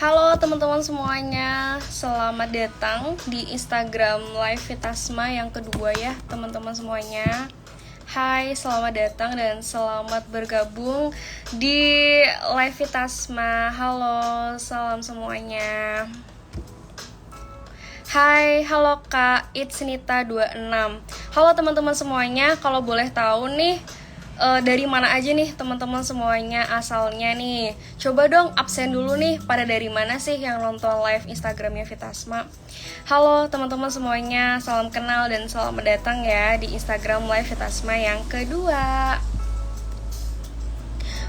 Halo teman-teman semuanya, selamat datang di Instagram Live Vitasma yang kedua ya teman-teman semuanya. Hai, selamat datang dan selamat bergabung di Live Vitasma. Halo, salam semuanya. Hai, halo Kak, it's Nita26. Halo teman-teman semuanya, kalau boleh tahu nih dari mana aja nih teman-teman semuanya asalnya nih. Coba dong absen dulu nih, pada dari mana sih yang nonton live Instagramnya Vitasma. Halo teman-teman semuanya, salam kenal dan selamat datang ya di Instagram live Vitasma yang kedua.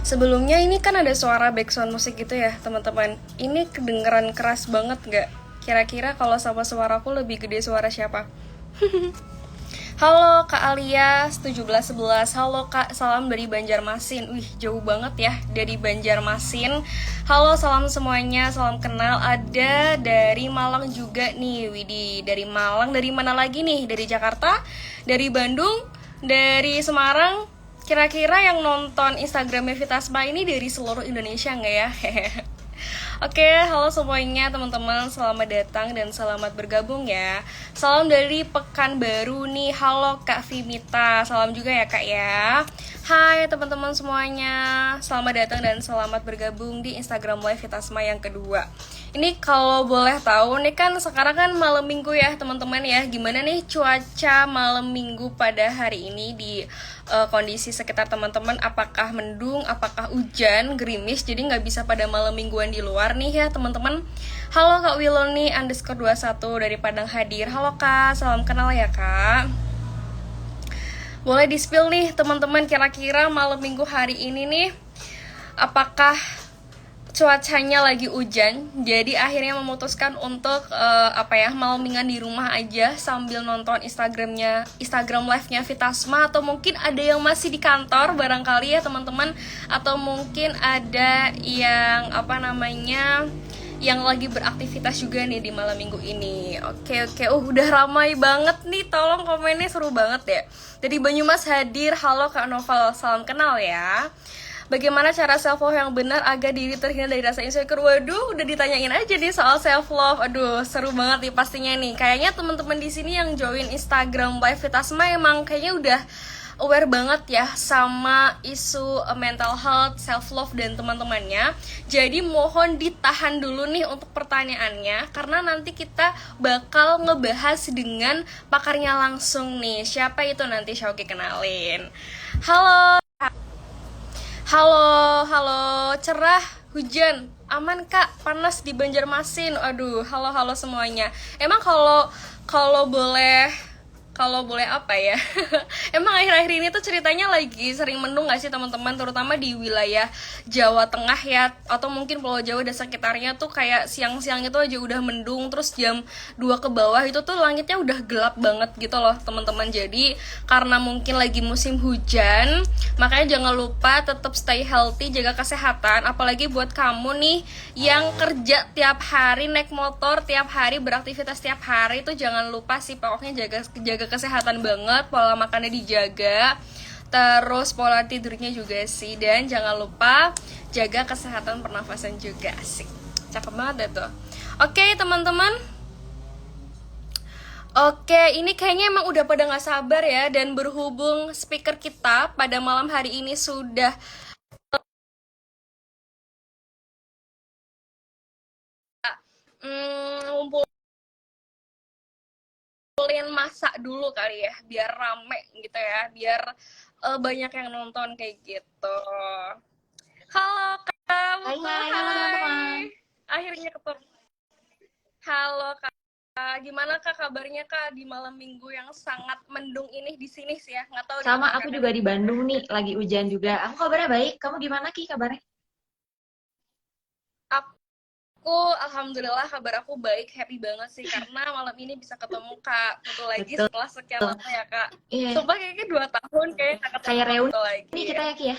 Sebelumnya ini kan ada suara background musik gitu ya teman-teman. Ini kedengeran keras banget nggak? Kira-kira kalau sama suaraku lebih gede suara siapa? Halo Kak Alia 1711. Halo Kak, salam dari Banjarmasin. Wih, jauh banget ya dari Banjarmasin. Halo, salam semuanya, salam kenal. Ada dari Malang juga nih, Widi. Dari Malang, dari mana lagi nih? Dari Jakarta, dari Bandung, dari Semarang. Kira-kira yang nonton Instagramnya Vitasma ini dari seluruh Indonesia nggak ya? Oke, halo semuanya teman-teman, selamat datang dan selamat bergabung ya. Salam dari Pekanbaru nih, halo Kak Vimita, salam juga ya Kak ya. Hai teman-teman semuanya, selamat datang dan selamat bergabung di Instagram Live Vitasma yang kedua. Ini kalau boleh tahu nih kan sekarang kan malam minggu ya teman-teman ya. Gimana nih cuaca malam minggu pada hari ini di kondisi sekitar teman-teman? Apakah mendung, apakah hujan, gerimis, jadi nggak bisa pada malam mingguan di luar nih ya teman-teman. Halo Kak Wiloni underscore 21 dari Padang hadir. Halo Kak, salam kenal ya Kak. Boleh di-spill nih teman-teman, kira-kira malam minggu hari ini nih apakah cuacanya lagi hujan, jadi akhirnya memutuskan untuk malam-mingguan di rumah aja sambil nonton Instagram live-nya Vitasma, atau mungkin ada yang masih di kantor barangkali ya teman-teman, atau mungkin ada yang yang lagi beraktivitas juga nih di malam minggu ini. Oke, udah ramai banget nih, tolong komennya seru banget ya. Dari Banyumas hadir, halo Kak Novel, salam kenal ya. Bagaimana cara self love yang benar agar diri terhindar dari rasa insecure? Waduh, udah ditanyain aja nih soal self love. Aduh, seru banget nih pastinya nih. Kayaknya teman-teman di sini yang join Instagram Live Vitasma emang kayaknya udah aware banget ya sama isu mental health, self love dan teman-temannya. Jadi mohon ditahan dulu nih untuk pertanyaannya, karena nanti kita bakal ngebahas dengan pakarnya langsung nih. Siapa itu nanti Syauki kenalin. Halo. Halo, cerah, hujan, aman kak, panas di Banjarmasin. Aduh, halo semuanya. Emang kalau boleh apa ya? Emang akhir-akhir ini tuh ceritanya lagi sering mendung gak sih teman-teman, terutama di wilayah Jawa Tengah ya, atau mungkin Pulau Jawa dan sekitarnya tuh kayak siang-siang itu aja udah mendung, terus jam 2 ke bawah itu tuh langitnya udah gelap banget gitu loh teman-teman. Jadi karena mungkin lagi musim hujan, makanya jangan lupa tetap stay healthy, jaga kesehatan, apalagi buat kamu nih yang kerja tiap hari, naik motor tiap hari, beraktivitas tiap hari, itu jangan lupa sih pokoknya jaga kesehatan banget, pola makannya dijaga, terus pola tidurnya juga sih, dan jangan lupa jaga kesehatan pernafasan juga. Asik, cakep banget deh tuh. Oke teman-teman, oke, ini kayaknya emang udah pada gak sabar ya, dan berhubung speaker kita pada malam hari ini sudah ngumpulin masa dulu kali ya, biar rame gitu ya, biar banyak yang nonton kayak gitu. Halo Kak Hai, Muka, hai, halo hai. teman-teman. Akhirnya ketemu. Halo Kak, gimana Kak kabarnya Kak di malam minggu yang sangat mendung ini di sini sih ya? Nggak tahu di Sama tempat aku kakak juga nih. di Bandung nih, lagi hujan juga. Aku kabarnya baik. Kamu gimana Ki kabarnya? Aku alhamdulillah kabar aku baik, happy banget sih karena malam ini bisa ketemu Kak Putu lagi Betul. setelah sekian lama ya Kak. Iya, Sumpah kayaknya 2 tahun kayak nggak ketemu kayak Kak reuni Putu lagi. kita ya Ki ya.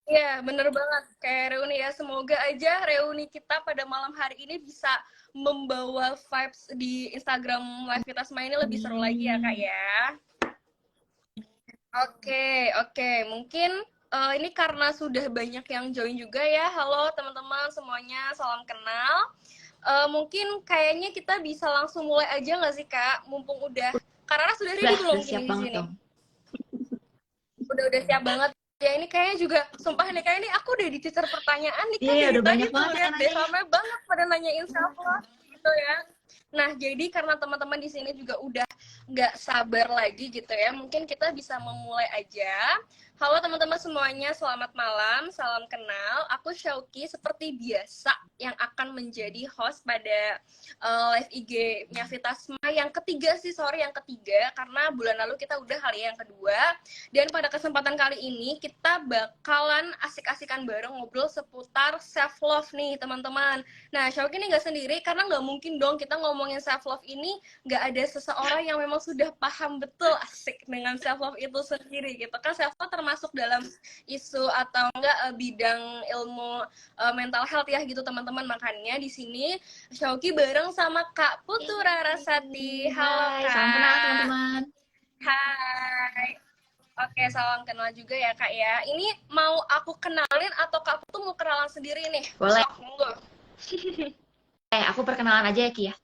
Iya, bener banget. Kayak reuni ya. Semoga aja reuni kita pada malam hari ini bisa membawa vibes di Instagram Live kita semua ini lebih seru lagi ya, Kak Amin. ya. Oke. Mungkin Ini karena sudah banyak yang join juga ya. Halo teman-teman semuanya, salam kenal. Mungkin kayaknya kita bisa langsung mulai aja nggak sih Kak? Mumpung udah, Karena sudah ready belum Udah siap gini di banget sini? dong. Udah siap banget. Ya ini kayaknya juga, sumpah nih kayak ini aku udah dicecer pertanyaan nih Kak Iya, dari udah tadi banyak tuh banget lihat yang deh nanya. ramai banget pada nanyain self love gitu ya. Nah, jadi karena teman-teman di sini juga udah nggak sabar lagi gitu ya, mungkin kita bisa memulai aja. Halo teman-teman semuanya, selamat malam, salam kenal. Aku Syauki seperti biasa yang akan menjadi host pada live IG-nya Vitasma yang ketiga sih, sorry yang ketiga, karena bulan lalu kita udah kali yang kedua. Dan pada kesempatan kali ini kita bakalan asik-asikan bareng ngobrol seputar self love nih teman-teman. Nah, Syauki ini nggak sendiri karena nggak mungkin dong kita ngomongin self love ini nggak ada seseorang yang memang sudah paham betul asik dengan self love itu sendiri gitu kan. Self love termasuk dalam isu atau enggak bidang ilmu mental health ya gitu teman-teman. Makanya di sini Syauki bareng sama Kak Putu Rarasati. Halo Hai, salam kenal Kak. teman-teman. Hai. Oke, salam kenal juga ya Kak ya. Ini mau aku kenalin atau Kak Putu mau kenalan sendiri nih? Boleh. Sok, monggo. Aku perkenalan aja ya, Ki ya.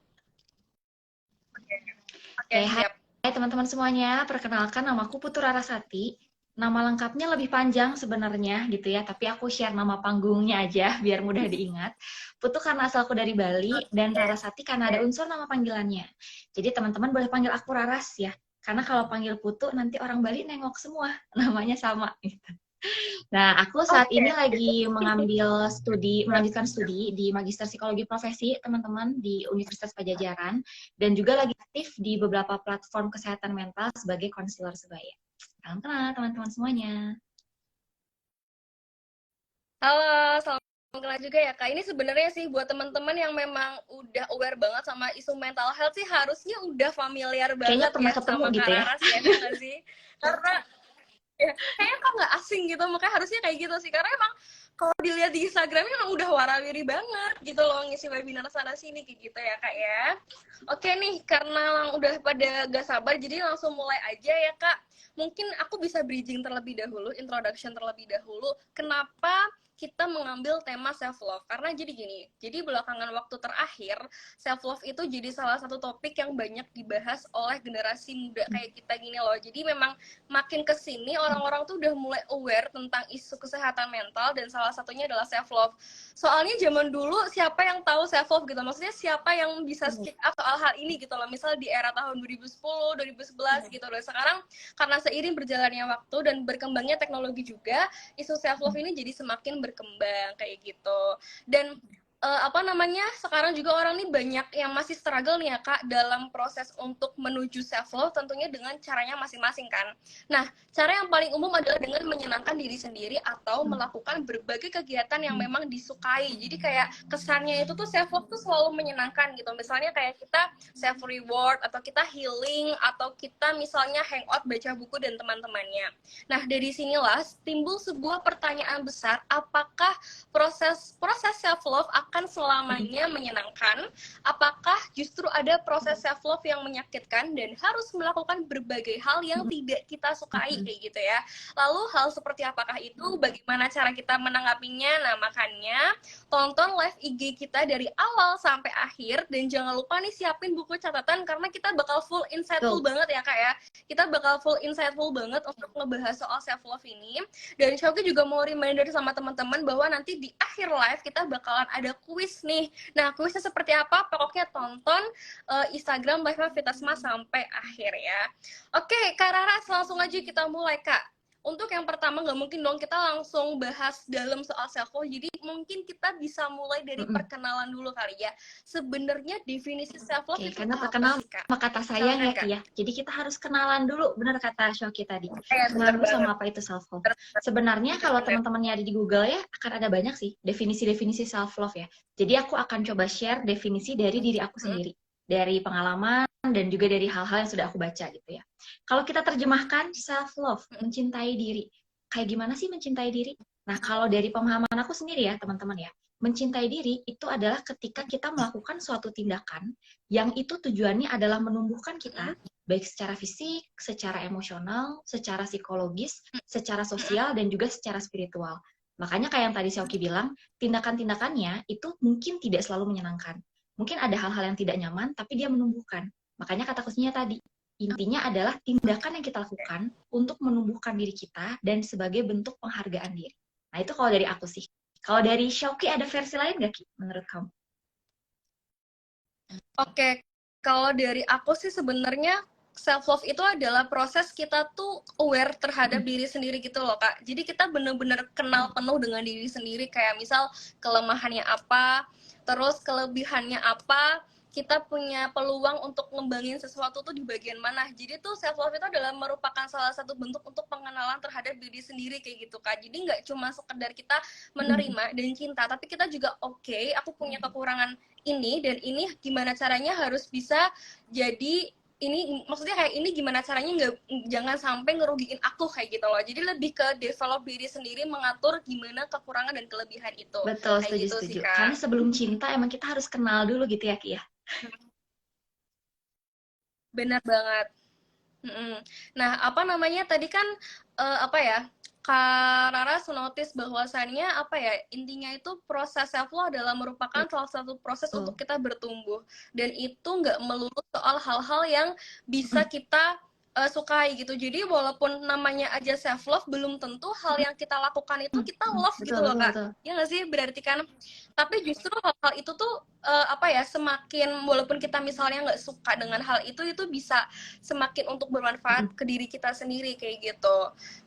Oke, Hai siap. teman-teman semuanya. Perkenalkan, namaku Putu Rarasati. Nama lengkapnya lebih panjang sebenarnya gitu ya, tapi aku share nama panggungnya aja biar mudah diingat. Putu karena asalku dari Bali, dan Rarasati karena ada unsur nama panggilannya. Jadi teman-teman boleh panggil aku Raras ya, karena kalau panggil Putu nanti orang Bali nengok semua, namanya sama gitu. Nah, aku saat ini lagi melanjutkan studi di Magister Psikologi Profesi, teman-teman, di Universitas Pajajaran, dan juga lagi aktif di beberapa platform kesehatan mental sebagai konselor sebaya. Salam kenal, teman-teman semuanya. Halo, salam kenal juga ya Kak. Ini sebenarnya sih buat teman-teman yang memang udah aware banget sama isu mental health sih harusnya udah familiar Kayaknya banget pernah ya ketemu sama Kak gitu ya. Raras ya, ya nggak sih? Karena ya, kayaknya kok nggak asing gitu, makanya harusnya kayak gitu sih. Karena emang kalau dilihat di Instagramnya emang udah warawiri banget gitu loh ngisi webinar sana sini kayak gitu ya Kak ya. Oke nih, karena udah pada gak sabar, jadi langsung mulai aja ya Kak. Mungkin aku bisa bridging terlebih dahulu, introduction terlebih dahulu. Kenapa kita mengambil tema self love? Karena jadi gini, jadi belakangan waktu terakhir self love itu jadi salah satu topik yang banyak dibahas oleh generasi muda kayak kita gini loh. Jadi memang makin kesini orang-orang tuh udah mulai aware tentang isu kesehatan mental dan salah satunya adalah self love. Soalnya zaman dulu siapa yang tahu self love gitu, maksudnya siapa yang bisa speak up soal hal ini gitu loh, misal di era tahun 2010, 2011 gitu loh. Sekarang karena seiring berjalannya waktu dan berkembangnya teknologi juga, isu self love ini jadi semakin berkembang kayak gitu. Dan apa namanya, sekarang juga orang nih banyak yang masih struggle nih ya Kak dalam proses untuk menuju self love, tentunya dengan caranya masing-masing kan. Nah, cara yang paling umum adalah dengan menyenangkan diri sendiri atau melakukan berbagai kegiatan yang memang disukai. Jadi kayak kesannya itu tuh self love tuh selalu menyenangkan gitu. Misalnya kayak kita self reward atau kita healing atau kita misalnya hangout baca buku dan teman-temannya. Nah, dari sinilah timbul sebuah pertanyaan besar, apakah proses self love akan selamanya menyenangkan? Apakah justru ada proses self love yang menyakitkan dan harus melakukan berbagai hal yang tidak kita sukai kayak gitu ya? Lalu hal seperti apakah itu? Bagaimana cara kita menanggapinya? Nah, makanya tonton live IG kita dari awal sampai akhir dan jangan lupa nih siapin buku catatan karena kita bakal full insightful banget ya Kak ya. Kita bakal full insightful banget untuk ngebahas soal self love ini. Dan Shoki juga mau reminder sama teman-teman bahwa nanti di akhir live kita bakalan ada kuis nih. Nah, kuisnya seperti apa? Pokoknya tonton Instagram live Vitasma sampai akhir ya. Oke, Kak Raras, langsung aja kita mulai Kak. Untuk yang pertama nggak mungkin dong kita langsung bahas dalam soal self love. Jadi mungkin kita bisa mulai dari perkenalan dulu kali ya. Sebenarnya definisi self love itu Karena apa terkenal sih Kak? sama kata sayang ya Ki ya. Jadi kita harus kenalan dulu, benar kata Shoki tadi. Kenalan dulu sama apa itu self love. Sebenarnya kalau teman-temannya ada di Google ya akan ada banyak sih definisi-definisi self love ya. Jadi aku akan coba share definisi dari diri aku sendiri, dari pengalaman dan juga dari hal-hal yang sudah aku baca gitu ya. Kalau kita terjemahkan self love, mencintai diri. Kayak gimana sih mencintai diri? Nah, kalau dari pemahaman aku sendiri ya, teman-teman ya. mencintai diri itu adalah ketika kita melakukan suatu tindakan yang itu tujuannya adalah menumbuhkan kita, baik secara fisik, secara emosional, secara psikologis, secara sosial, dan juga secara spiritual. Makanya kayak yang tadi Sioki bilang, tindakan-tindakannya itu mungkin tidak selalu menyenangkan. Mungkin ada hal-hal yang tidak nyaman, tapi dia menumbuhkan. Makanya kata kuncinya tadi, intinya adalah tindakan yang kita lakukan untuk menumbuhkan diri kita dan sebagai bentuk penghargaan diri. Nah, itu kalau dari aku sih. Kalau dari Sioki ada versi lain nggak, Ki, menurut kamu? Oke, kalau dari aku sih sebenarnya self love itu adalah proses kita tuh aware terhadap diri sendiri gitu loh Kak. Jadi kita bener-bener kenal penuh dengan diri sendiri, kayak misal kelemahannya apa, terus kelebihannya apa, kita punya peluang untuk ngembangin sesuatu tuh di bagian mana. Jadi tuh self love itu adalah merupakan salah satu bentuk untuk pengenalan terhadap diri sendiri kayak gitu Kak. Jadi nggak cuma sekedar kita menerima dan cinta, tapi kita juga oke, aku punya kekurangan ini dan ini gimana caranya harus bisa jadi ini, maksudnya kayak ini gimana caranya nggak, jangan sampai ngerugiin aku kayak gitu loh. Jadi lebih ke develop diri sendiri, mengatur gimana kekurangan dan kelebihan itu. Betul, kayak setuju, gitu setuju. sih, Kak. Karena sebelum cinta emang kita harus kenal dulu gitu ya, Ki ya. Benar banget. Nah, apa namanya tadi kan apa ya? Kak Rara notice bahwasannya apa ya, intinya itu proses self love adalah merupakan salah satu proses untuk kita bertumbuh, dan itu nggak melulu soal hal-hal yang bisa kita sukai gitu. Jadi walaupun namanya aja self love, belum tentu hal yang kita lakukan itu kita love gitu loh Kak. Ya nggak sih, berarti kan. Tapi justru hal-hal itu tuh apa ya, semakin walaupun kita misalnya nggak suka dengan hal itu bisa semakin untuk bermanfaat ke diri kita sendiri kayak gitu.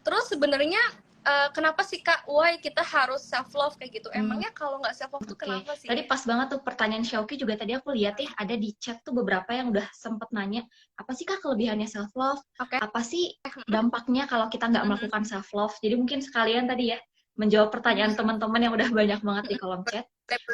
Terus sebenarnya kenapa sih Kak, why kita harus self love kayak gitu? Emangnya kalau nggak self love tuh kenapa sih? Tadi pas banget tuh pertanyaan Xiaoki juga, tadi aku lihat ya ada di chat tuh beberapa yang udah sempet nanya, apa sih Kak kelebihannya self love? Apa sih dampaknya kalau kita nggak melakukan self love? Jadi mungkin sekalian tadi ya menjawab pertanyaan teman-teman yang udah banyak banget di kolom chat.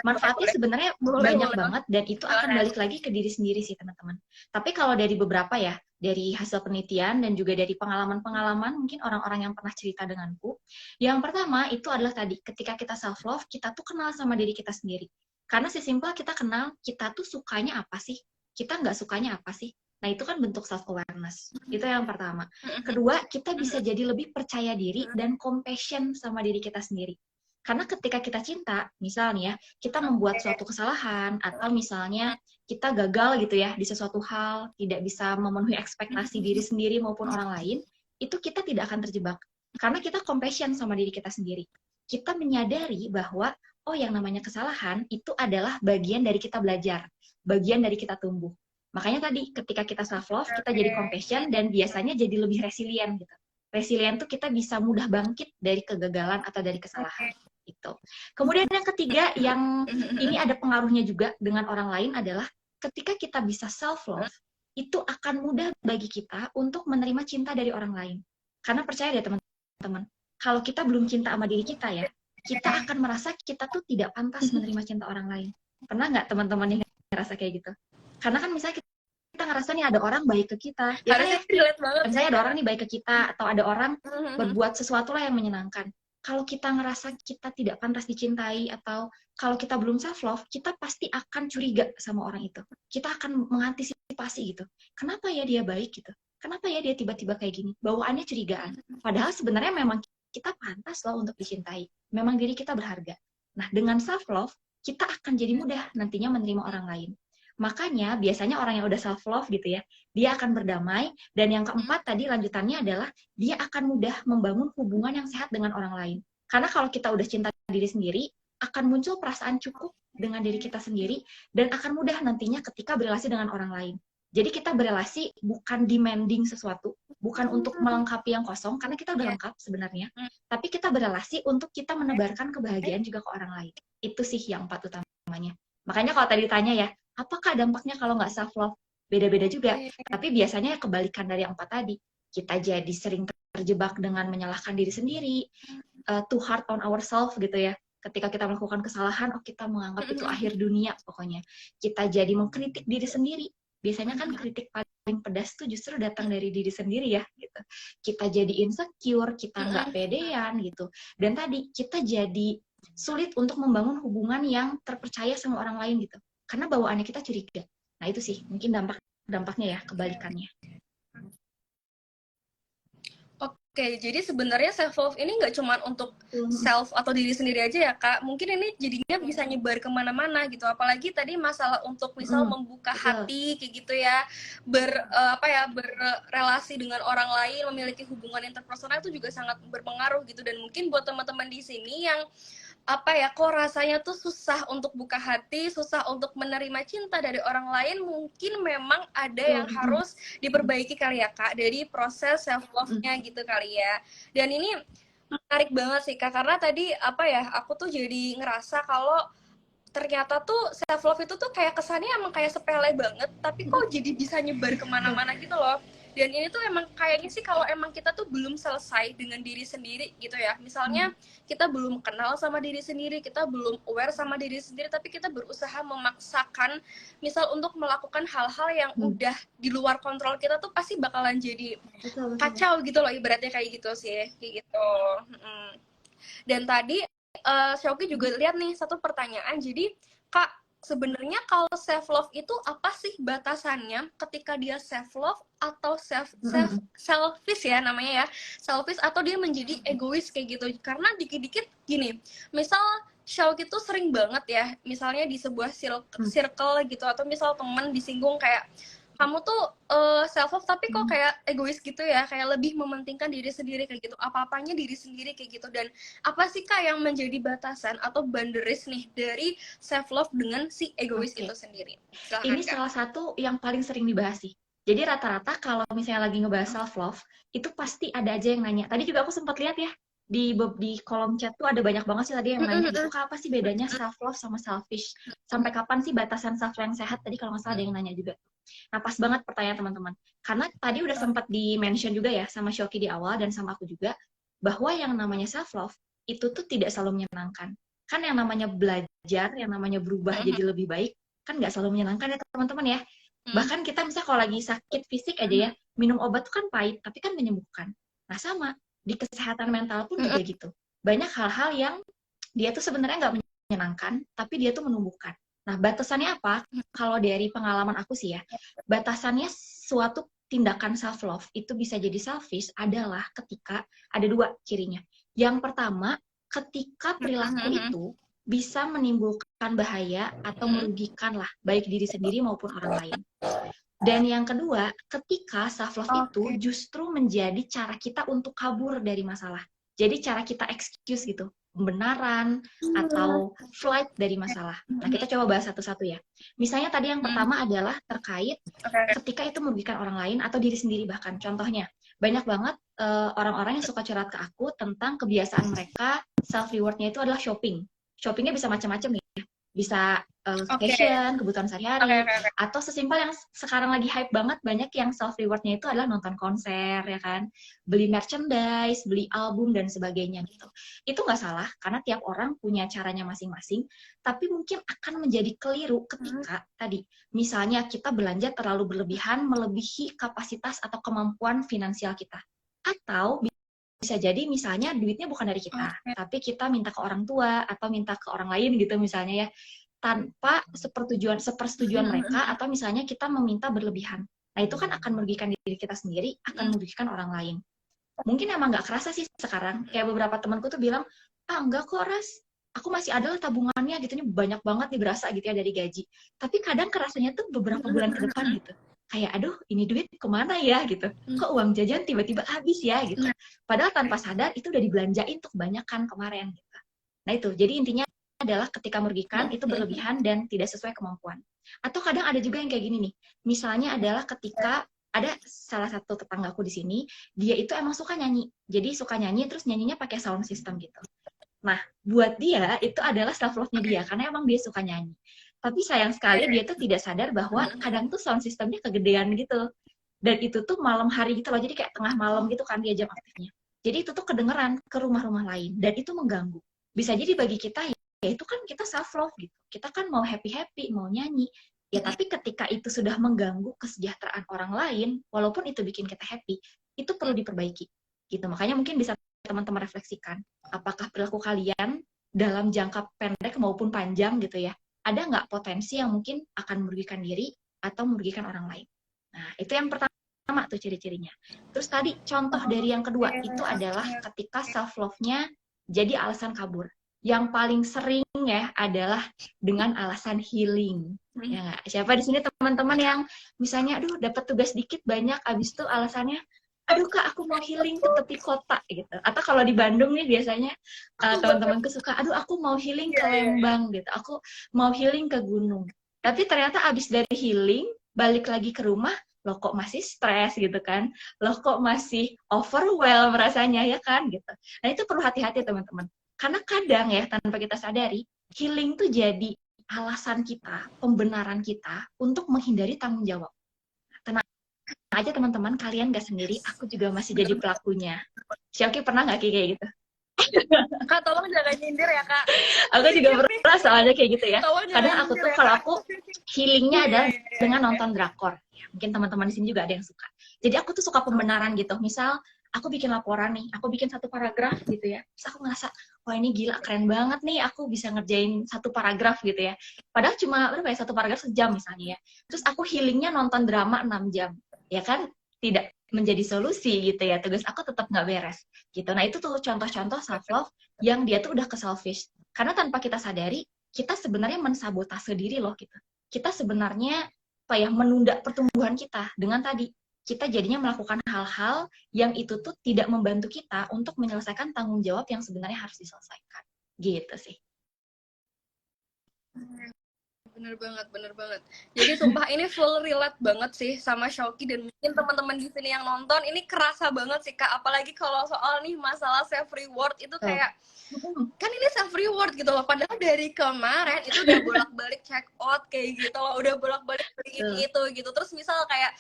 Manfaatnya sebenarnya banyak banget dan itu akan balik lagi ke diri sendiri sih teman-teman. Tapi kalau dari beberapa ya, dari hasil penelitian dan juga dari pengalaman-pengalaman mungkin orang-orang yang pernah cerita denganku, yang pertama itu adalah tadi, ketika kita self love, kita tuh kenal sama diri kita sendiri. Karena sesimpel kita kenal, kita tuh sukanya apa sih? Kita nggak sukanya apa sih? Nah, itu kan bentuk self awareness. Itu yang pertama. Kedua, kita bisa jadi lebih percaya diri dan compassion sama diri kita sendiri. Karena ketika kita cinta, misalnya kita membuat suatu kesalahan atau misalnya kita gagal gitu ya di sesuatu hal, tidak bisa memenuhi ekspektasi diri sendiri maupun orang lain, itu kita tidak akan terjebak. Karena kita compassion sama diri kita sendiri. Kita menyadari bahwa, oh yang namanya kesalahan itu adalah bagian dari kita belajar, bagian dari kita tumbuh. Makanya tadi ketika kita self love, kita jadi compassion dan biasanya jadi lebih resilient gitu. Resilient tuh kita bisa mudah bangkit dari kegagalan atau dari kesalahan. Itu. Kemudian yang ketiga yang ini ada pengaruhnya juga dengan orang lain adalah ketika kita bisa self love, itu akan mudah bagi kita untuk menerima cinta dari orang lain. Karena percaya deh teman-teman, kalau kita belum cinta sama diri kita ya, kita akan merasa kita tuh tidak pantas menerima cinta orang lain. Pernah nggak teman-teman yang ngerasa kayak gitu? Karena kan misalnya kita ngerasa nih ada orang baik ke kita, ya kan, misalnya ada orang nih baik ke kita, atau ada orang berbuat sesuatu lah yang menyenangkan. Kalau kita ngerasa kita tidak pantas dicintai atau kalau kita belum self love, kita pasti akan curiga sama orang itu. Kita akan mengantisipasi gitu. Kenapa ya dia baik gitu? Kenapa ya dia tiba-tiba kayak gini? Bawaannya curigaan. Padahal sebenarnya memang kita pantas loh untuk dicintai. Memang diri kita berharga. Nah, dengan self love, kita akan jadi mudah nantinya menerima orang lain. Makanya biasanya orang yang udah self love gitu ya, dia akan berdamai, dan yang keempat tadi lanjutannya adalah dia akan mudah membangun hubungan yang sehat dengan orang lain. Karena kalau kita udah cinta diri sendiri, akan muncul perasaan cukup dengan diri kita sendiri dan akan mudah nantinya ketika berelasi dengan orang lain. Jadi kita berelasi bukan demanding sesuatu, bukan untuk melengkapi yang kosong karena kita udah lengkap sebenarnya, tapi kita berelasi untuk kita menebarkan kebahagiaan juga ke orang lain. Itu sih yang 4 utamanya. Makanya kalau tadi ditanya ya, apakah dampaknya kalau nggak self love? Beda-beda juga. Tapi biasanya kebalikan dari yang 4 tadi. Kita jadi sering terjebak dengan menyalahkan diri sendiri, too hard on ourselves gitu ya. Ketika kita melakukan kesalahan, oh kita menganggap itu akhir dunia pokoknya. Kita jadi mengkritik diri sendiri. Biasanya kan kritik paling pedas tuh justru datang dari diri sendiri ya gitu. Kita jadi insecure, kita nggak pedean gitu. Dan tadi kita jadi sulit untuk membangun hubungan yang terpercaya sama orang lain gitu. Karena bawaannya kita curiga. Nah itu sih mungkin dampaknya ya, kebalikannya. Oke, jadi sebenarnya self love ini nggak cuma untuk self atau diri sendiri aja ya kak. Mungkin ini jadinya bisa nyebar kemana-mana gitu. Apalagi tadi masalah untuk misal membuka hati kayak gitu ya, berrelasi dengan orang lain, memiliki hubungan interpersonal itu juga sangat berpengaruh gitu. Dan mungkin buat teman-teman di sini yang kok rasanya tuh susah untuk buka hati, susah untuk menerima cinta dari orang lain, mungkin memang ada yang harus diperbaiki kali ya kak, dari proses self love-nya gitu kali ya. Dan ini menarik banget sih kak, karena tadi aku tuh jadi ngerasa kalau ternyata tuh self love itu tuh kayak kesannya emang kayak sepele banget, tapi kok jadi bisa nyebar kemana-mana gitu loh. Dan ini tuh emang kayaknya sih kalau emang kita tuh belum selesai dengan diri sendiri gitu ya. Misalnya kita belum kenal sama diri sendiri, kita belum aware sama diri sendiri, tapi kita berusaha memaksakan misal untuk melakukan hal-hal yang udah di luar kontrol kita tuh pasti bakalan jadi kacau gitu loh, ibaratnya kayak gitu sih, kayak gitu. Dan tadi Shoki juga lihat nih satu pertanyaan. Jadi kak, sebenarnya kalau self love itu apa sih batasannya ketika dia self love atau selfish ya namanya ya, selfish atau dia menjadi egois kayak gitu. Karena dikit-dikit gini, misal Shoki itu sering banget ya, misalnya di sebuah circle gitu, atau misal teman disinggung kayak kamu tuh self love tapi kok kayak egois gitu ya, kayak lebih mementingkan diri sendiri kayak gitu, apa-apanya diri sendiri kayak gitu. Dan apa sih kak yang menjadi batasan atau boundaries nih dari self love dengan si egois itu sendiri? Silahkan, ini kak. salah satu yang paling sering dibahas sih. Jadi rata-rata kalau misalnya lagi ngebahas self love, itu pasti ada aja yang nanya. Tadi juga aku sempat lihat ya, di kolom chat tuh ada banyak banget sih tadi yang nanya gitu, kak apa sih bedanya self love sama selfish? Sampai kapan sih batasan self love yang sehat? Tadi kalau nggak salah ada yang nanya juga. Nah, pas banget pertanyaan teman-teman. Karena tadi udah sempat di-mention juga ya sama Shoki di awal dan sama aku juga, bahwa yang namanya self-love itu tuh tidak selalu menyenangkan. Kan yang namanya belajar, yang namanya berubah jadi lebih baik, kan nggak selalu menyenangkan ya teman-teman ya. Bahkan kita misalnya kalau lagi sakit fisik aja ya, minum obat tuh kan pahit, tapi kan menyembuhkan. Nah sama, di kesehatan mental pun juga gitu. Banyak hal-hal yang dia tuh sebenarnya nggak menyenangkan, tapi dia tuh menumbuhkan. Nah, batasannya apa? Kalau dari pengalaman aku sih ya, batasannya suatu tindakan self-love itu bisa jadi selfish adalah ketika ada dua cirinya. Yang pertama, ketika perilaku itu bisa menimbulkan bahaya atau merugikan lah, baik diri sendiri maupun orang lain. Dan yang kedua, ketika self-love itu justru menjadi cara kita untuk kabur dari masalah. Jadi cara kita excuse gitu, pembenaran atau flight dari masalah. Nah, kita coba bahas satu-satu ya. Misalnya tadi yang pertama adalah terkait ketika itu merugikan orang lain atau diri sendiri bahkan. Contohnya, banyak banget orang-orang yang suka curhat ke aku tentang kebiasaan mereka self-rewardnya itu adalah shopping. Shoppingnya bisa macam-macam ya. Bisa fashion, kebutuhan sehari-hari, atau sesimpel yang sekarang lagi hype banget, banyak yang self-rewardnya itu adalah nonton konser, ya kan? Beli merchandise, beli album, dan sebagainya gitu. Itu nggak salah, karena tiap orang punya caranya masing-masing, tapi mungkin akan menjadi keliru ketika tadi, misalnya kita belanja terlalu berlebihan, melebihi kapasitas atau kemampuan finansial kita. Atau bisa jadi misalnya duitnya bukan dari kita, tapi kita minta ke orang tua atau minta ke orang lain gitu misalnya ya, tanpa sepersetujuan mereka, atau misalnya kita meminta berlebihan. Nah itu kan akan merugikan diri kita sendiri, akan merugikan orang lain. Mungkin emang nggak kerasa sih sekarang, kayak beberapa temanku tuh bilang, enggak kok Ras, aku masih ada tabungannya gitu, ini banyak banget nih berasa gitu ya dari gaji. Tapi kadang kerasanya tuh beberapa bulan ke depan gitu. Kayak aduh ini duit kemana ya gitu, kok uang jajan tiba-tiba habis ya gitu, padahal tanpa sadar itu udah dibelanjain tuh kebanyakan kemarin gitu. Nah itu jadi intinya adalah ketika merugikan itu berlebihan dan tidak sesuai kemampuan. Atau kadang ada juga yang kayak gini nih, misalnya adalah ketika ada salah satu tetanggaku di sini, dia itu emang suka nyanyi, jadi suka nyanyi terus nyanyinya pakai sound system gitu. Nah buat dia itu adalah self love-nya dia karena emang dia suka nyanyi. Tapi sayang sekali dia tuh tidak sadar bahwa kadang tuh sound systemnya kegedean gitu. Dan itu tuh malam hari gitu loh, jadi kayak tengah malam gitu kan dia jam aktifnya. Jadi itu tuh kedengeran ke rumah-rumah lain dan itu mengganggu. Bisa jadi bagi kita ya itu kan kita self love gitu. Kita kan mau happy-happy, mau nyanyi. Ya tapi ketika itu sudah mengganggu kesejahteraan orang lain, walaupun itu bikin kita happy, itu perlu diperbaiki. Gitu. Makanya mungkin bisa teman-teman refleksikan, apakah perilaku kalian dalam jangka pendek maupun panjang gitu ya, ada nggak potensi yang mungkin akan merugikan diri atau merugikan orang lain. Nah, itu yang pertama tuh ciri-cirinya. Terus tadi contoh dari yang kedua itu adalah ketika self love-nya jadi alasan kabur. Yang paling sering ya adalah dengan alasan healing. Ya nggak? Siapa di sini teman-teman yang misalnya aduh dapat tugas dikit banyak, abis itu alasannya aduh kak aku mau healing ke tepi kota gitu. Atau kalau di Bandung nih biasanya teman-temanku suka aduh aku mau healing ke Lembang gitu. Aku mau healing ke gunung. Tapi ternyata abis dari healing balik lagi ke rumah, loh kok masih stres gitu kan, loh kok masih overwhelmed rasanya ya kan gitu. Nah itu perlu hati-hati teman-teman, karena kadang ya tanpa kita sadari healing tuh jadi alasan kita, pembenaran kita untuk menghindari tanggung jawab. Tenang aja teman-teman, kalian gak sendiri, aku juga masih jadi pelakunya. Syauki pernah gak kayak gitu? Kak, tolong jangan nyindir ya, Kak. Aku juga pernah soalnya kayak gitu ya. Kadang aku tuh Ya, kalau aku healingnya adalah dengan nonton drakor. Mungkin teman-teman di sini juga ada yang suka. Jadi aku tuh suka pembenaran gitu. Misal aku bikin laporan nih, aku bikin satu paragraf gitu ya. Terus aku ngerasa, wah ini gila keren banget nih, aku bisa ngerjain satu paragraf gitu ya. Padahal cuma berapa ya, satu paragraf sejam misalnya ya. Terus aku healingnya nonton drama 6 jam. Ya kan tidak menjadi solusi gitu ya, tugas aku tetap nggak beres gitu. Nah itu tuh contoh-contoh self love yang dia tuh udah ke selfish, karena tanpa kita sadari kita sebenarnya mensabotase diri loh gitu. Kita sebenarnya apa ya, menunda pertumbuhan kita dengan tadi kita jadinya melakukan hal-hal yang itu tuh tidak membantu kita untuk menyelesaikan tanggung jawab yang sebenarnya harus diselesaikan gitu sih. Bener banget. Jadi sumpah ini full relate banget sih sama Syauki, dan mungkin teman-teman di sini yang nonton ini kerasa banget sih Kak, apalagi kalau soal nih masalah self reward itu kayak kan ini self reward gitu loh, padahal dari kemarin itu udah bolak-balik check out kayak gitu loh, udah bolak-balik beli ini itu gitu. Terus misal kayak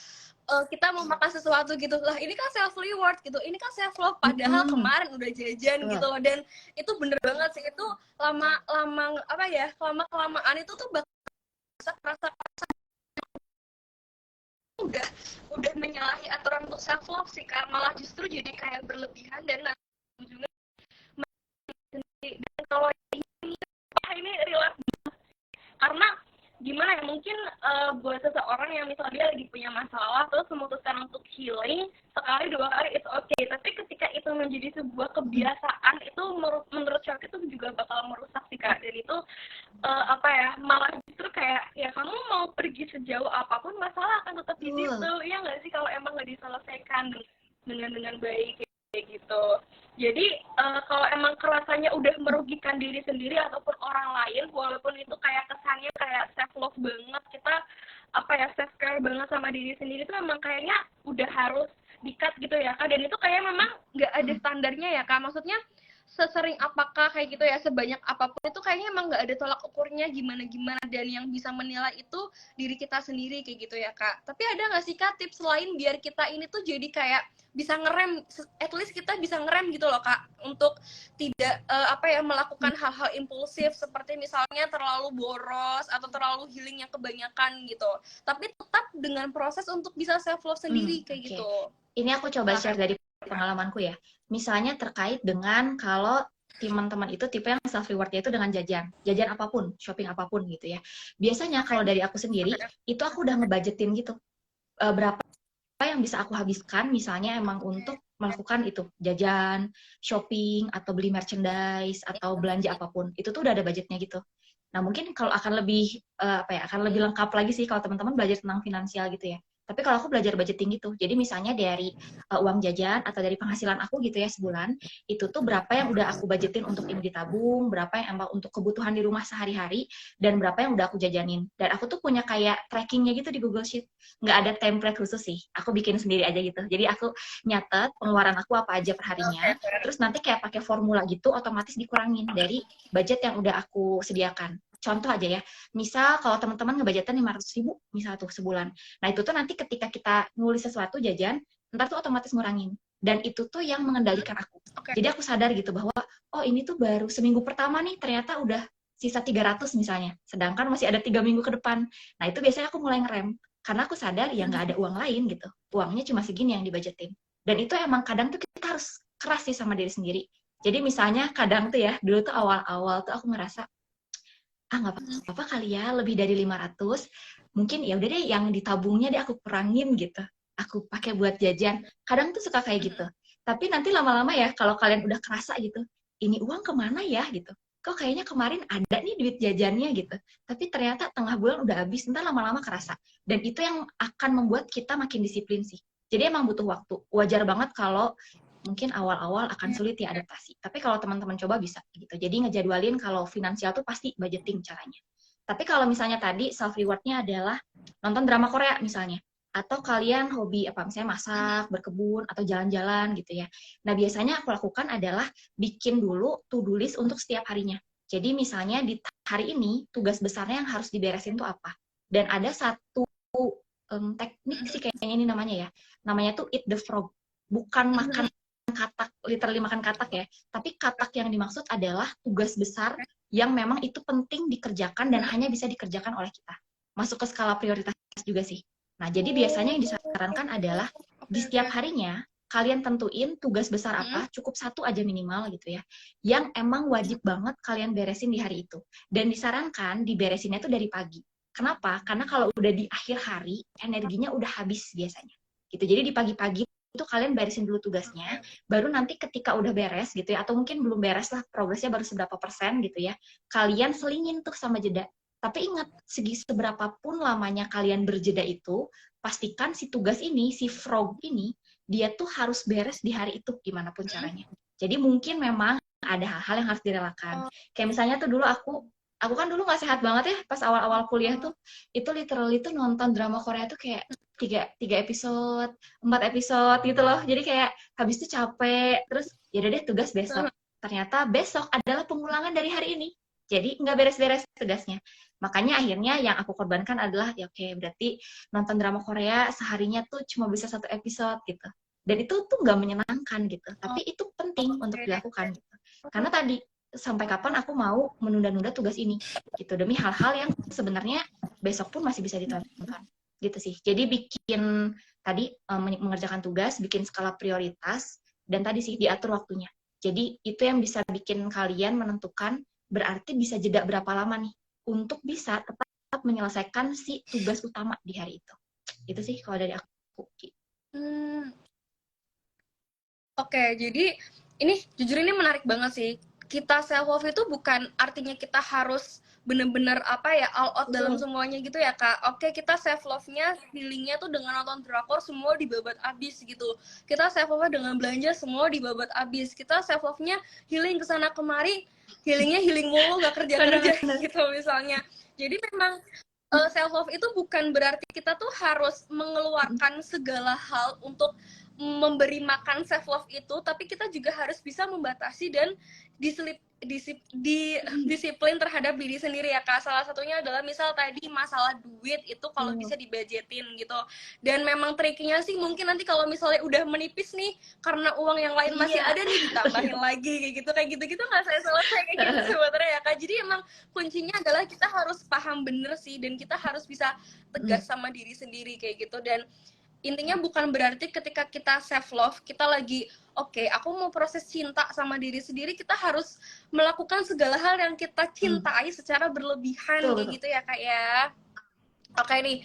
kita mau makan sesuatu gitu lah, ini kan self reward gitu, ini kan self love, padahal kemarin udah jajan gitu loh. Dan itu bener banget sih, itu lama apa ya, lama kelamaan itu tuh rasa udah menyalahi aturan untuk self love sih Kak, malah justru jadi kayak berlebihan dan juga. Dan kalau ini relate karena gimana ya, mungkin buat seseorang yang misalnya dia lagi punya masalah terus memutuskan untuk healing sekali dua kali it's okay, tapi ketika itu menjadi sebuah kebiasaan itu menurut saya itu juga bakal merusak sih Kak. Dan itu apa ya, malah justru kayak ya kamu mau pergi sejauh apapun masalah akan tetap di situ ya nggak sih, kalau emang nggak diselesaikan dengan baik kayak gitu. Jadi kalau emang kerasanya udah merugikan diri sendiri ataupun orang lain, walaupun itu kayak kesannya kayak self love banget, kita apa ya, self care banget sama diri sendiri, itu memang kayaknya udah harus di-cut gitu ya Kak. Dan itu kayak memang nggak ada standarnya ya Kak, maksudnya sesering apakah kayak gitu ya, sebanyak apapun itu kayaknya emang nggak ada tolak ukurnya gimana-gimana, dan yang bisa menilai itu diri kita sendiri kayak gitu ya Kak. Tapi ada nggak sih Kak tips lain biar kita ini tuh jadi kayak bisa ngerem, at least kita bisa ngerem gitu loh Kak, untuk tidak apa ya, melakukan hal-hal impulsif seperti misalnya terlalu boros atau terlalu healing yang kebanyakan gitu, tapi tetap dengan proses untuk bisa self love sendiri kayak gitu. Ini aku coba share dari pengalamanku ya. Misalnya terkait dengan kalau teman-teman itu tipe yang self rewardnya itu dengan jajan apapun, shopping apapun gitu ya. Biasanya kalau dari aku sendiri itu aku udah ngebudgetin gitu berapa yang bisa aku habiskan, misalnya emang untuk melakukan itu jajan, shopping atau beli merchandise atau belanja apapun, itu tuh udah ada budgetnya gitu. Nah mungkin kalau akan lebih apa ya, akan lebih lengkap lagi sih kalau teman-teman belajar tentang finansial gitu ya. Tapi kalau aku belajar budgeting gitu, jadi misalnya dari uang jajan atau dari penghasilan aku gitu ya sebulan, itu tuh berapa yang udah aku budgetin untuk ini ditabung, berapa yang emang untuk kebutuhan di rumah sehari-hari, dan berapa yang udah aku jajanin. Dan aku tuh punya kayak trackingnya gitu di Google Sheet. Nggak ada template khusus sih, aku bikin sendiri aja gitu. Jadi aku nyatet pengeluaran aku apa aja per harinya, terus nanti kayak pakai formula gitu, otomatis dikurangin dari budget yang udah aku sediakan. Contoh aja ya, misal kalau teman-teman ngebudgetin 500.000 misal tuh sebulan. Nah itu tuh nanti ketika kita nulis sesuatu jajan, ntar tuh otomatis ngurangin. Dan itu tuh yang mengendalikan aku. Jadi aku sadar gitu bahwa, oh ini tuh baru seminggu pertama nih ternyata udah sisa 300 misalnya. Sedangkan masih ada 3 minggu ke depan. Nah itu biasanya aku mulai ngerem. Karena aku sadar ya nggak ada uang lain gitu. Uangnya cuma segini yang dibudgetin. Dan itu emang kadang tuh kita harus keras sih sama diri sendiri. Jadi misalnya kadang tuh ya, dulu tuh awal-awal tuh aku ngerasa, nggak apa-apa kali ya, lebih dari 500, mungkin ya udah deh yang ditabungnya deh aku kurangin gitu. Aku pakai buat jajan. Kadang tuh suka kayak gitu. Tapi nanti lama-lama ya, kalau kalian udah kerasa gitu, ini uang kemana ya gitu. Kok kayaknya kemarin ada nih duit jajannya gitu. Tapi ternyata tengah bulan udah habis, ntar lama-lama kerasa. Dan itu yang akan membuat kita makin disiplin sih. Jadi emang butuh waktu. Wajar banget kalau mungkin awal-awal akan sulit ya adaptasi. Tapi kalau teman-teman coba bisa gitu. Jadi ngejadwalin kalau finansial tuh pasti budgeting caranya. Tapi kalau misalnya tadi self rewardnya adalah nonton drama Korea misalnya, atau kalian hobi apa misalnya masak, berkebun atau jalan-jalan gitu ya. Nah, biasanya aku lakukan adalah bikin dulu to-do list untuk setiap harinya. Jadi misalnya di hari ini tugas besarnya yang harus diberesin tuh apa. Dan ada satu teknik sih kayaknya ini namanya ya. Namanya tuh eat the frog. Bukan makan katak, literally makan katak ya. Tapi katak yang dimaksud adalah tugas besar yang memang itu penting dikerjakan dan hanya bisa dikerjakan oleh kita. Masuk ke skala prioritas juga sih. Nah, jadi biasanya yang disarankan adalah di setiap harinya kalian tentuin tugas besar apa, cukup satu aja minimal gitu ya, yang emang wajib banget kalian beresin di hari itu. Dan disarankan diberesinnya tuh dari pagi. Kenapa? Karena kalau udah di akhir hari, energinya udah habis biasanya. Gitu. Jadi di pagi-pagi itu kalian beresin dulu tugasnya, baru nanti ketika udah beres gitu ya, atau mungkin belum beres lah, progresnya baru seberapa persen gitu ya, kalian selingin tuh sama jeda. Tapi ingat, segi seberapapun lamanya kalian berjeda itu, pastikan si tugas ini, si frog ini, dia tuh harus beres di hari itu, gimana pun caranya. Jadi mungkin memang ada hal-hal yang harus direlakan. Kayak misalnya tuh dulu aku kan dulu nggak sehat banget ya, pas awal-awal kuliah tuh, itu literally tuh nonton drama Korea tuh kayak tiga episode, 4 episode gitu loh. Jadi kayak habis itu capek, terus ya udah deh tugas besok. Ternyata besok adalah pengulangan dari hari ini. Jadi nggak beres-beres tugasnya. Makanya akhirnya yang aku korbankan adalah, ya oke, berarti nonton drama Korea seharinya tuh cuma bisa 1 episode gitu. Dan itu tuh nggak menyenangkan gitu. Tapi itu penting untuk dilakukan gitu. Karena tadi, sampai kapan aku mau menunda-nunda tugas ini gitu. Demi hal-hal yang sebenarnya besok pun masih bisa ditonton. Gitu sih. Jadi bikin tadi mengerjakan tugas, bikin skala prioritas, dan tadi sih diatur waktunya. Jadi itu yang bisa bikin kalian menentukan berarti bisa jeda berapa lama nih untuk bisa tetap menyelesaikan si tugas utama di hari itu. Itu sih kalau dari aku. Oke, jadi ini jujur ini menarik banget sih. Kita self love itu bukan artinya kita harus bener-bener apa ya all out dalam semuanya gitu ya kak. Oke, kita self love-nya healingnya tuh dengan nonton drakor semua dibabat abis gitu. Kita self love dengan belanja semua dibabat abis. Kita self love-nya healing kesana kemari, healingnya healing mulu gak kerja gitu misalnya. Jadi memang self love itu bukan berarti kita tuh harus mengeluarkan segala hal untuk memberi makan self love itu, tapi kita juga harus bisa membatasi dan disiplin terhadap diri sendiri ya kak. Salah satunya adalah misal tadi masalah duit itu kalau bisa dibudgetin gitu. Dan memang triknya sih mungkin nanti kalau misalnya udah menipis nih karena uang yang lain masih ada nih ditambahin lagi kayak gitu nggak saya selesai kayak gitu sebenarnya ya kak. Jadi emang kuncinya adalah kita harus paham bener sih dan kita harus bisa tegas sama diri sendiri kayak gitu. Dan intinya bukan berarti ketika kita self love kita lagi oke, aku mau proses cinta sama diri sendiri, kita harus melakukan segala hal yang kita cintai secara berlebihan kayak gitu ya kak ya. Oke nih,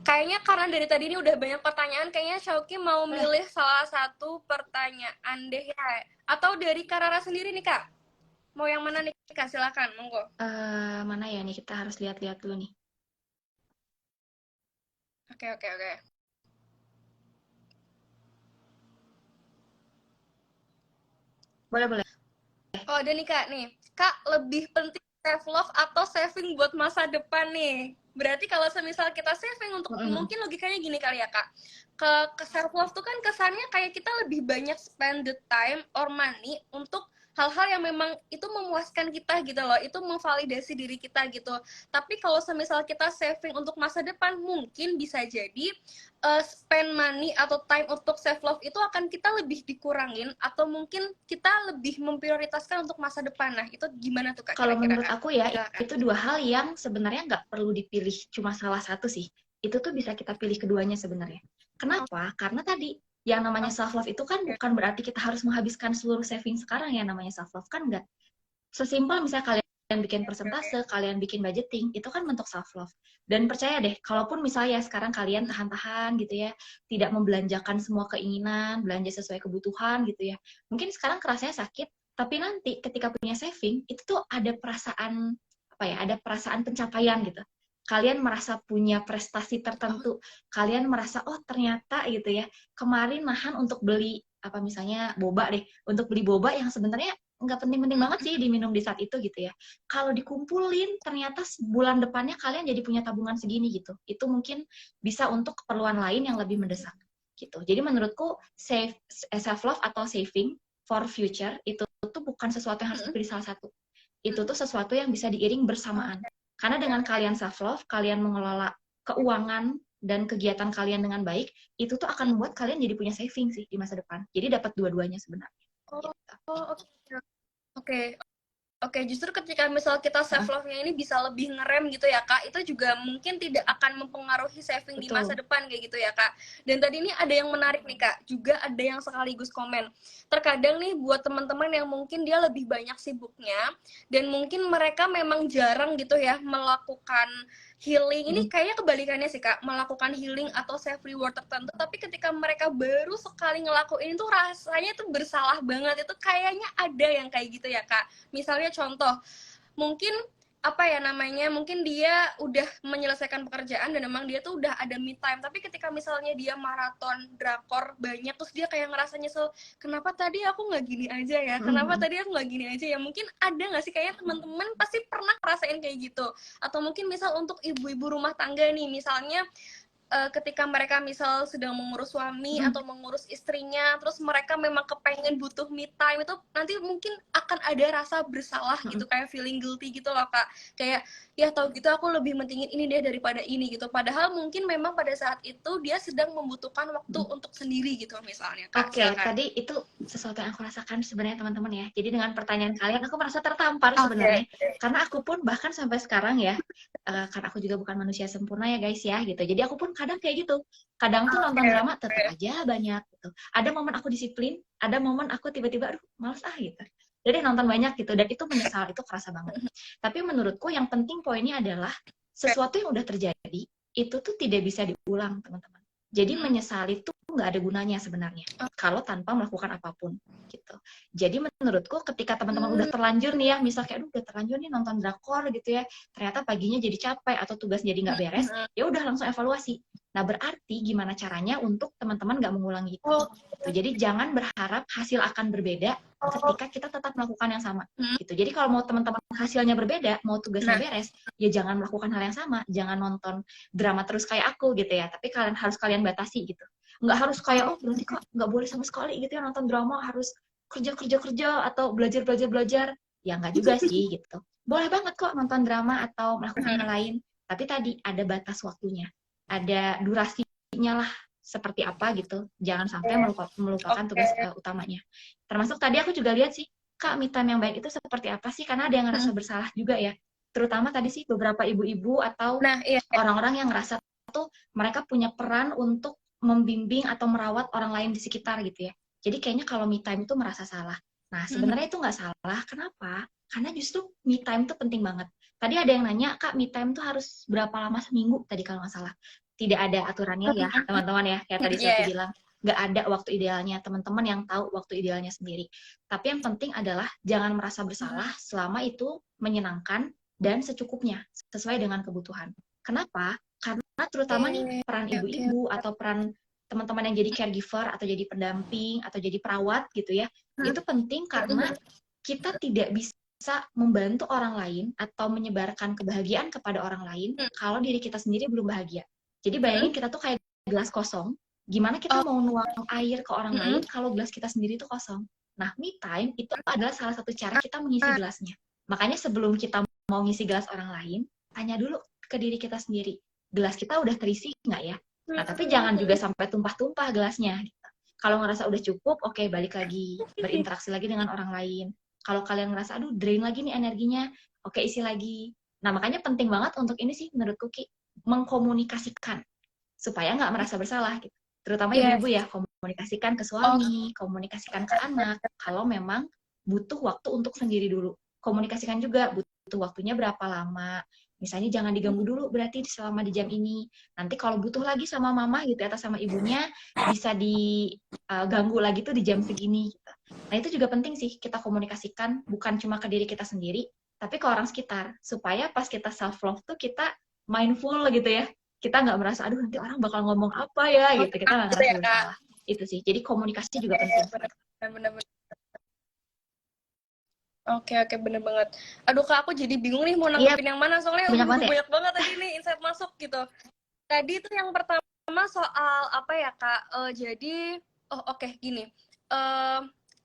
kayaknya karena dari tadi ini udah banyak pertanyaan, kayaknya Syauki mau milih salah satu pertanyaan deh ya, atau dari Kak Rara sendiri nih kak, mau yang mana nih kak, silakan monggo. Mana ya nih, kita harus lihat-lihat dulu nih. Oke. Boleh. Oh, ada nih Kak nih. Kak, lebih penting self love atau saving buat masa depan nih? Berarti kalau semisal kita saving untuk mungkin logikanya gini kali ya Kak. Ke self love tuh kan kesannya kayak kita lebih banyak spend the time or money untuk hal-hal yang memang itu memuaskan kita gitu loh, itu memvalidasi diri kita gitu. Tapi kalau semisal kita saving untuk masa depan, mungkin bisa jadi spend money atau time untuk self love itu akan kita lebih dikurangin atau mungkin kita lebih memprioritaskan untuk masa depan. Nah, itu gimana tuh Kak? Kalau menurut aku ya, itu dua hal yang sebenarnya nggak perlu dipilih cuma salah satu sih. Itu tuh bisa kita pilih keduanya sebenarnya. Kenapa? Karena tadi Yang namanya self love itu kan bukan berarti kita harus menghabiskan seluruh saving sekarang ya, namanya self love kan enggak. Sesimpel misalnya kalian bikin persentase, kalian bikin budgeting, itu kan bentuk self love. Dan percaya deh, kalaupun misalnya sekarang kalian tahan-tahan gitu ya, tidak membelanjakan semua keinginan, belanja sesuai kebutuhan gitu ya. Mungkin sekarang kerasanya sakit, tapi nanti ketika punya saving, itu tuh ada perasaan apa ya? Ada perasaan pencapaian gitu. Kalian merasa punya prestasi tertentu, kalian merasa oh ternyata gitu ya, kemarin nahan untuk beli apa misalnya boba deh, untuk beli boba yang sebenarnya nggak penting-penting banget sih diminum di saat itu gitu ya. Kalau dikumpulin, ternyata bulan depannya kalian jadi punya tabungan segini gitu. Itu mungkin bisa untuk keperluan lain yang lebih mendesak gitu. Jadi menurutku self love atau saving for future itu tuh bukan sesuatu yang harus dipilih salah satu. Itu tuh sesuatu yang bisa diiring bersamaan. Karena dengan kalian self love, kalian mengelola keuangan dan kegiatan kalian dengan baik, itu tuh akan membuat kalian jadi punya saving sih di masa depan. Jadi dapat dua-duanya sebenarnya. Oh, Gitu. oke. Oke, oke, justru ketika misal kita self love-nya ini bisa lebih ngerem gitu ya Kak, itu juga mungkin tidak akan mempengaruhi saving di masa Betul. depan kayak gitu ya Kak. Dan tadi ini ada yang menarik nih Kak, juga ada yang sekaligus komen. Terkadang nih buat teman-teman yang mungkin dia lebih banyak sibuknya dan mungkin mereka memang jarang gitu ya melakukan healing. Ini kayaknya kebalikannya sih Kak, melakukan healing atau self reward tertentu, tapi ketika mereka baru sekali ngelakuin itu rasanya tuh bersalah banget. Itu kayaknya ada yang kayak gitu ya Kak. Misalnya contoh, mungkin apa ya namanya, mungkin dia udah menyelesaikan pekerjaan dan memang dia tuh udah ada me time, tapi ketika misalnya dia maraton drakor banyak, terus dia kayak ngerasa nyesel, kenapa tadi aku nggak gini aja ya, kenapa tadi aku nggak gini aja ya. Mungkin ada nggak sih, kayaknya teman-teman pasti pernah ngerasain kayak gitu. Atau mungkin misal untuk ibu-ibu rumah tangga nih, misalnya ketika mereka misal sedang mengurus suami atau mengurus istrinya, terus mereka memang kepengen butuh me time, itu nanti mungkin akan ada rasa bersalah gitu, kayak feeling guilty gitu loh Kak, kayak ya tau gitu aku lebih mentingin ini deh daripada ini gitu, padahal mungkin memang pada saat itu dia sedang membutuhkan waktu untuk sendiri gitu misalnya Kak. Oke, Silakan. tadi itu sesuatu yang aku rasakan sebenarnya teman-teman ya. Jadi dengan pertanyaan kalian, aku merasa tertampar Oke. sebenarnya. Karena aku pun bahkan sampai sekarang ya, karena aku juga bukan manusia sempurna ya guys ya, gitu. Jadi aku pun kadang kayak gitu. Kadang tuh nonton drama tetap aja banyak gitu. Ada momen aku disiplin, ada momen aku tiba-tiba, aduh males gitu. Jadi nonton banyak gitu, dan itu menyesal, itu kerasa banget. Tapi menurutku yang penting poinnya adalah, sesuatu yang udah terjadi, itu tuh tidak bisa diulang teman-teman. Jadi menyesali itu nggak ada gunanya sebenarnya kalau tanpa melakukan apapun gitu. Jadi menurutku ketika teman-teman udah terlanjur nih ya, misal kayak udah terlanjur nih nonton drakor gitu ya, ternyata paginya jadi capek atau tugas jadi nggak beres, ya udah langsung evaluasi. Nah berarti gimana caranya untuk teman-teman nggak mengulangi itu. Gitu. Jadi jangan berharap hasil akan berbeda ketika kita tetap melakukan yang sama gitu. Jadi kalau mau teman-teman hasilnya berbeda, mau tugasnya beres, ya jangan melakukan hal yang sama, jangan nonton drama terus kayak aku gitu ya. Tapi kalian batasi gitu. Nggak harus kayak oh berarti kok nggak boleh sama sekali gitu ya nonton drama, harus kerja atau belajar. Ya nggak juga sih gitu. Boleh banget kok nonton drama atau melakukan hal lain. Tapi tadi ada batas waktunya, ada durasinya lah seperti apa gitu. Jangan sampai melupakan tugas utamanya. Termasuk tadi aku juga lihat sih, Kak, me time yang baik itu seperti apa sih? Karena ada yang ngerasa bersalah juga ya. Terutama tadi sih beberapa ibu-ibu atau orang-orang yang ngerasa tuh mereka punya peran untuk membimbing atau merawat orang lain di sekitar gitu ya. Jadi kayaknya kalau me time itu merasa salah. Nah, sebenarnya itu nggak salah. Kenapa? Karena justru me time itu penting banget. Tadi ada yang nanya, Kak, me time itu harus berapa lama seminggu tadi kalau nggak salah. Tidak ada aturannya ya, teman-teman ya. Kayak tadi saya bilang, nggak ada waktu idealnya. Teman-teman yang tahu waktu idealnya sendiri. Tapi yang penting adalah jangan merasa bersalah selama itu menyenangkan dan secukupnya, sesuai dengan kebutuhan. Kenapa? Karena terutama nih peran ibu-ibu atau peran teman-teman yang jadi caregiver atau jadi pendamping atau jadi perawat gitu ya, itu penting karena kita tidak bisa membantu orang lain atau menyebarkan kebahagiaan kepada orang lain kalau diri kita sendiri belum bahagia. Jadi bayangin kita tuh kayak gelas kosong, gimana kita mau nuang air ke orang lain kalau gelas kita sendiri tuh kosong. Nah, me time itu adalah salah satu cara kita mengisi gelasnya. Makanya sebelum kita mau ngisi gelas orang lain, tanya dulu ke diri kita sendiri, gelas kita udah terisi nggak ya? Nah, tapi jangan juga sampai tumpah-tumpah gelasnya. Kalau ngerasa udah cukup, oke, balik lagi, berinteraksi lagi dengan orang lain. Kalau kalian ngerasa, aduh, drain lagi nih energinya, oke, isi lagi. Nah, makanya penting banget untuk ini sih, menurutku, Ki, mengkomunikasikan, supaya nggak merasa bersalah. Gitu. Terutama Yes. ibu-ibu ya, komunikasikan ke suami, komunikasikan ke anak, kalau memang butuh waktu untuk sendiri dulu. Komunikasikan juga butuh waktunya berapa lama. Misalnya jangan diganggu dulu berarti selama di jam ini. Nanti kalau butuh lagi sama mama gitu atau sama ibunya bisa diganggu lagi tuh di jam segini gitu. Nah, itu juga penting sih kita komunikasikan bukan cuma ke diri kita sendiri, tapi ke orang sekitar supaya pas kita self love tuh kita mindful gitu ya. Kita nggak merasa aduh nanti orang bakal ngomong apa ya gitu. Kita nggak Gitu ngerasa ya, Kak. bersalah. Itu sih. Jadi komunikasi juga penting. Bener-bener. Oke, bener banget. Aduh Kak, aku jadi bingung nih mau Iya, nanggepin yang mana, soalnya banyak banget ya. banyak banget tadi nih insight masuk gitu. Tadi tuh yang pertama soal apa ya Kak, jadi, oke, gini,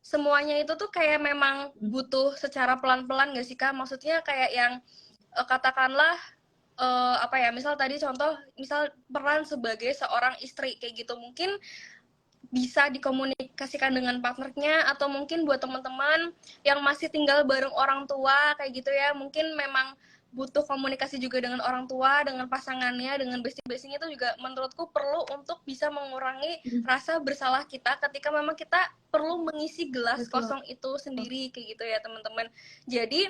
semuanya itu tuh kayak memang butuh secara pelan-pelan nggak sih Kak? Maksudnya kayak yang, katakanlah, apa ya, misal tadi contoh, misal peran sebagai seorang istri kayak gitu, mungkin bisa dikomunikasikan dengan partnernya, atau mungkin buat teman-teman yang masih tinggal bareng orang tua kayak gitu ya, mungkin memang butuh komunikasi juga dengan orang tua, dengan pasangannya, dengan bestie-bestinya itu juga menurutku perlu untuk bisa mengurangi rasa bersalah kita ketika memang kita perlu mengisi gelas kosong itu sendiri kayak gitu ya teman-teman. Jadi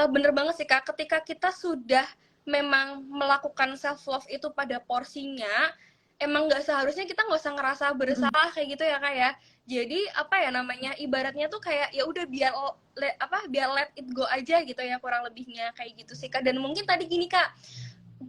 bener banget sih Kak, ketika kita sudah memang melakukan self love itu pada porsinya, emang nggak seharusnya kita nggak usah ngerasa bersalah kayak gitu ya Kak ya. Jadi apa ya namanya, ibaratnya tuh kayak ya udah biar let it go aja gitu ya, kurang lebihnya kayak gitu sih Kak. Dan mungkin tadi gini Kak,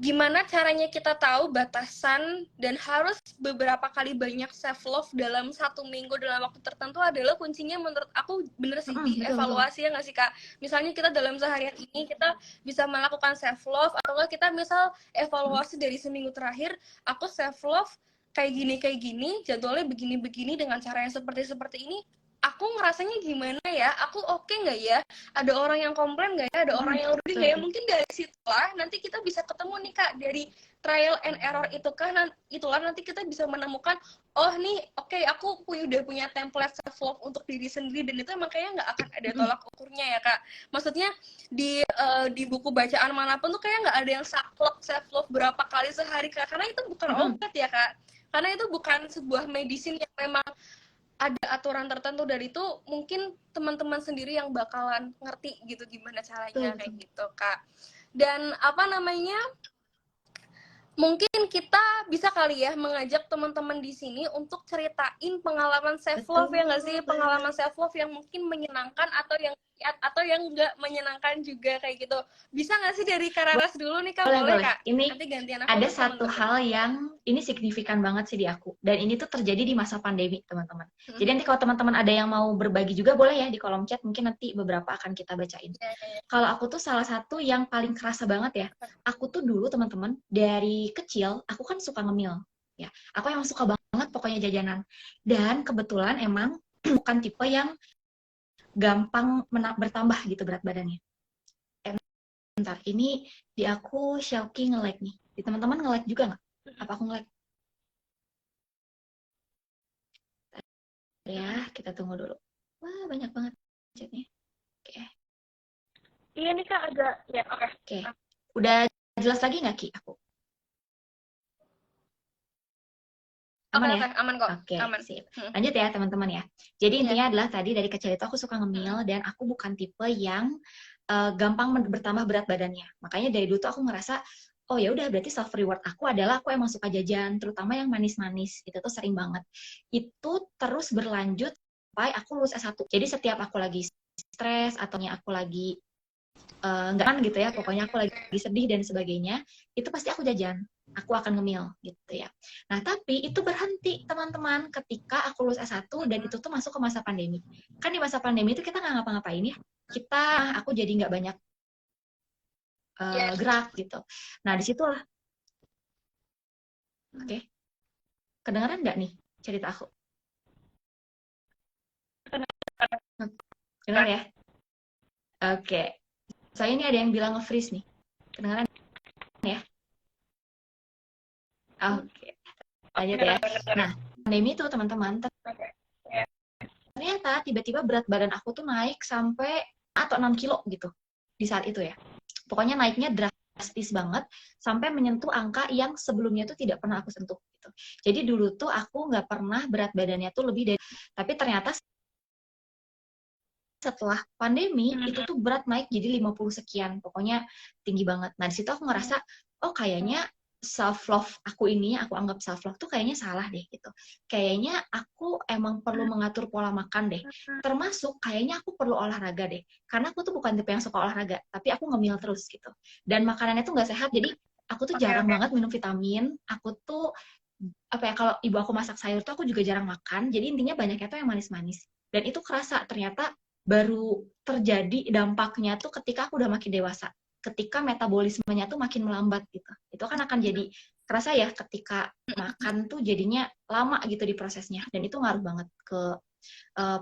gimana caranya kita tahu batasan dan harus beberapa kali banyak self love dalam 1 minggu dalam waktu tertentu adalah kuncinya menurut aku bener sih di evaluasi ya nggak sih Kak. Misalnya kita dalam seharian ini kita bisa melakukan self love, atau enggak kita misal evaluasi dari seminggu terakhir, aku self love kayak gini jadwalnya begini dengan cara yang seperti ini, aku ngerasanya gimana ya, aku oke nggak ya, ada orang yang komplain nggak ya, ada orang yang lebih nggak ya. Mungkin dari situlah nanti kita bisa ketemu nih Kak, dari trial and error itu kan, itulah nanti kita bisa menemukan, oh nih oke, aku udah punya template self love untuk diri sendiri, dan itu emang kayaknya nggak akan ada tolak ukurnya ya Kak. Maksudnya di buku bacaan manapun tuh kayak nggak ada yang saklek self love berapa kali sehari Kak, karena itu bukan obat ya Kak, karena itu bukan sebuah medicine yang memang ada aturan tertentu, dari itu mungkin teman-teman sendiri yang bakalan ngerti gitu gimana caranya kayak gitu Kak. Dan apa namanya, mungkin kita bisa kali ya mengajak teman-teman di sini untuk ceritain pengalaman self love ya nggak sih, pengalaman self love yang mungkin menyenangkan atau yang nggak menyenangkan juga kayak gitu. Bisa nggak sih dari Kararas dulu nih Kak? Boleh Kak? Ini nanti gantian aku ada ke satu teman-teman. hal yang ini signifikan banget sih di aku, dan ini tuh terjadi di masa pandemi teman-teman. Jadi nanti kalau teman-teman ada yang mau berbagi juga boleh ya di kolom chat, mungkin nanti beberapa akan kita bacain. Kalau aku tuh salah satu yang paling kerasa banget ya, aku tuh dulu teman-teman dari kecil aku kan suka ngemil ya, aku yang suka banget pokoknya jajanan, dan kebetulan emang bukan tipe yang gampang bertambah gitu berat badannya. Bentar, ini di aku Shauki nge-like nih. Di teman-teman nge-like juga nggak? Apa aku nge-like? Ya, kita tunggu dulu. Wah, banyak banget chatnya. Oke. Iya nih Kak, agak ya oke. Oke. Udah jelas lagi nggak Ki aku? Aman ya? Aman kok. Oke, Aman. sip. Lanjut ya teman-teman ya. Jadi intinya adalah tadi dari kecil itu aku suka ngemil, dan aku bukan tipe yang gampang bertambah berat badannya. Makanya dari dulu tuh aku ngerasa, oh ya udah berarti self reward aku adalah aku emang suka jajan, terutama yang manis-manis. Itu tuh sering banget. Itu terus berlanjut sampai aku lulus S1. Jadi setiap aku lagi stres atau aku lagi nggak kan gitu ya, pokoknya aku lagi sedih dan sebagainya, itu pasti aku jajan. Aku akan ngemil gitu ya. Nah, tapi itu berhenti teman-teman ketika aku lulus S1 dan itu tuh masuk ke masa pandemi. Kan di masa pandemi itu kita nggak ngapa-ngapain ya. Aku jadi nggak banyak gerak gitu. Nah, disitulah. Oke. Kedengaran nggak nih cerita aku? Dengar ya? Oke. Saya ini ada yang bilang nge-freeze nih. Kedengaran ya? Oke. Lanjut ya. Nah, pandemi itu teman-teman, ternyata tiba-tiba berat badan aku tuh naik sampai atau 6 kilo gitu di saat itu ya. Pokoknya naiknya drastis drastis banget sampai menyentuh angka yang sebelumnya tuh tidak pernah aku sentuh gitu. Jadi dulu tuh aku nggak pernah berat badannya tuh lebih dari, tapi ternyata setelah pandemi itu tuh berat naik jadi 50 sekian, pokoknya tinggi banget. Nah, di situ aku ngerasa, oh kayaknya self love aku ini, aku anggap self love tuh kayaknya salah deh gitu. Kayaknya aku emang perlu mengatur pola makan deh. Termasuk kayaknya aku perlu olahraga deh. Karena aku tuh bukan tipe yang suka olahraga, tapi aku ngemil terus gitu. Dan makanannya tuh nggak sehat, jadi aku tuh jarang banget minum vitamin. Aku tuh apa ya, kalau ibu aku masak sayur tuh aku juga jarang makan. Jadi intinya banyaknya tuh yang manis-manis. Dan itu kerasa ternyata baru terjadi dampaknya tuh ketika aku udah makin dewasa, ketika metabolismenya tuh makin melambat gitu. Itu kan akan jadi kerasa ya ketika makan tuh jadinya lama gitu di prosesnya, dan itu ngaruh banget ke uh,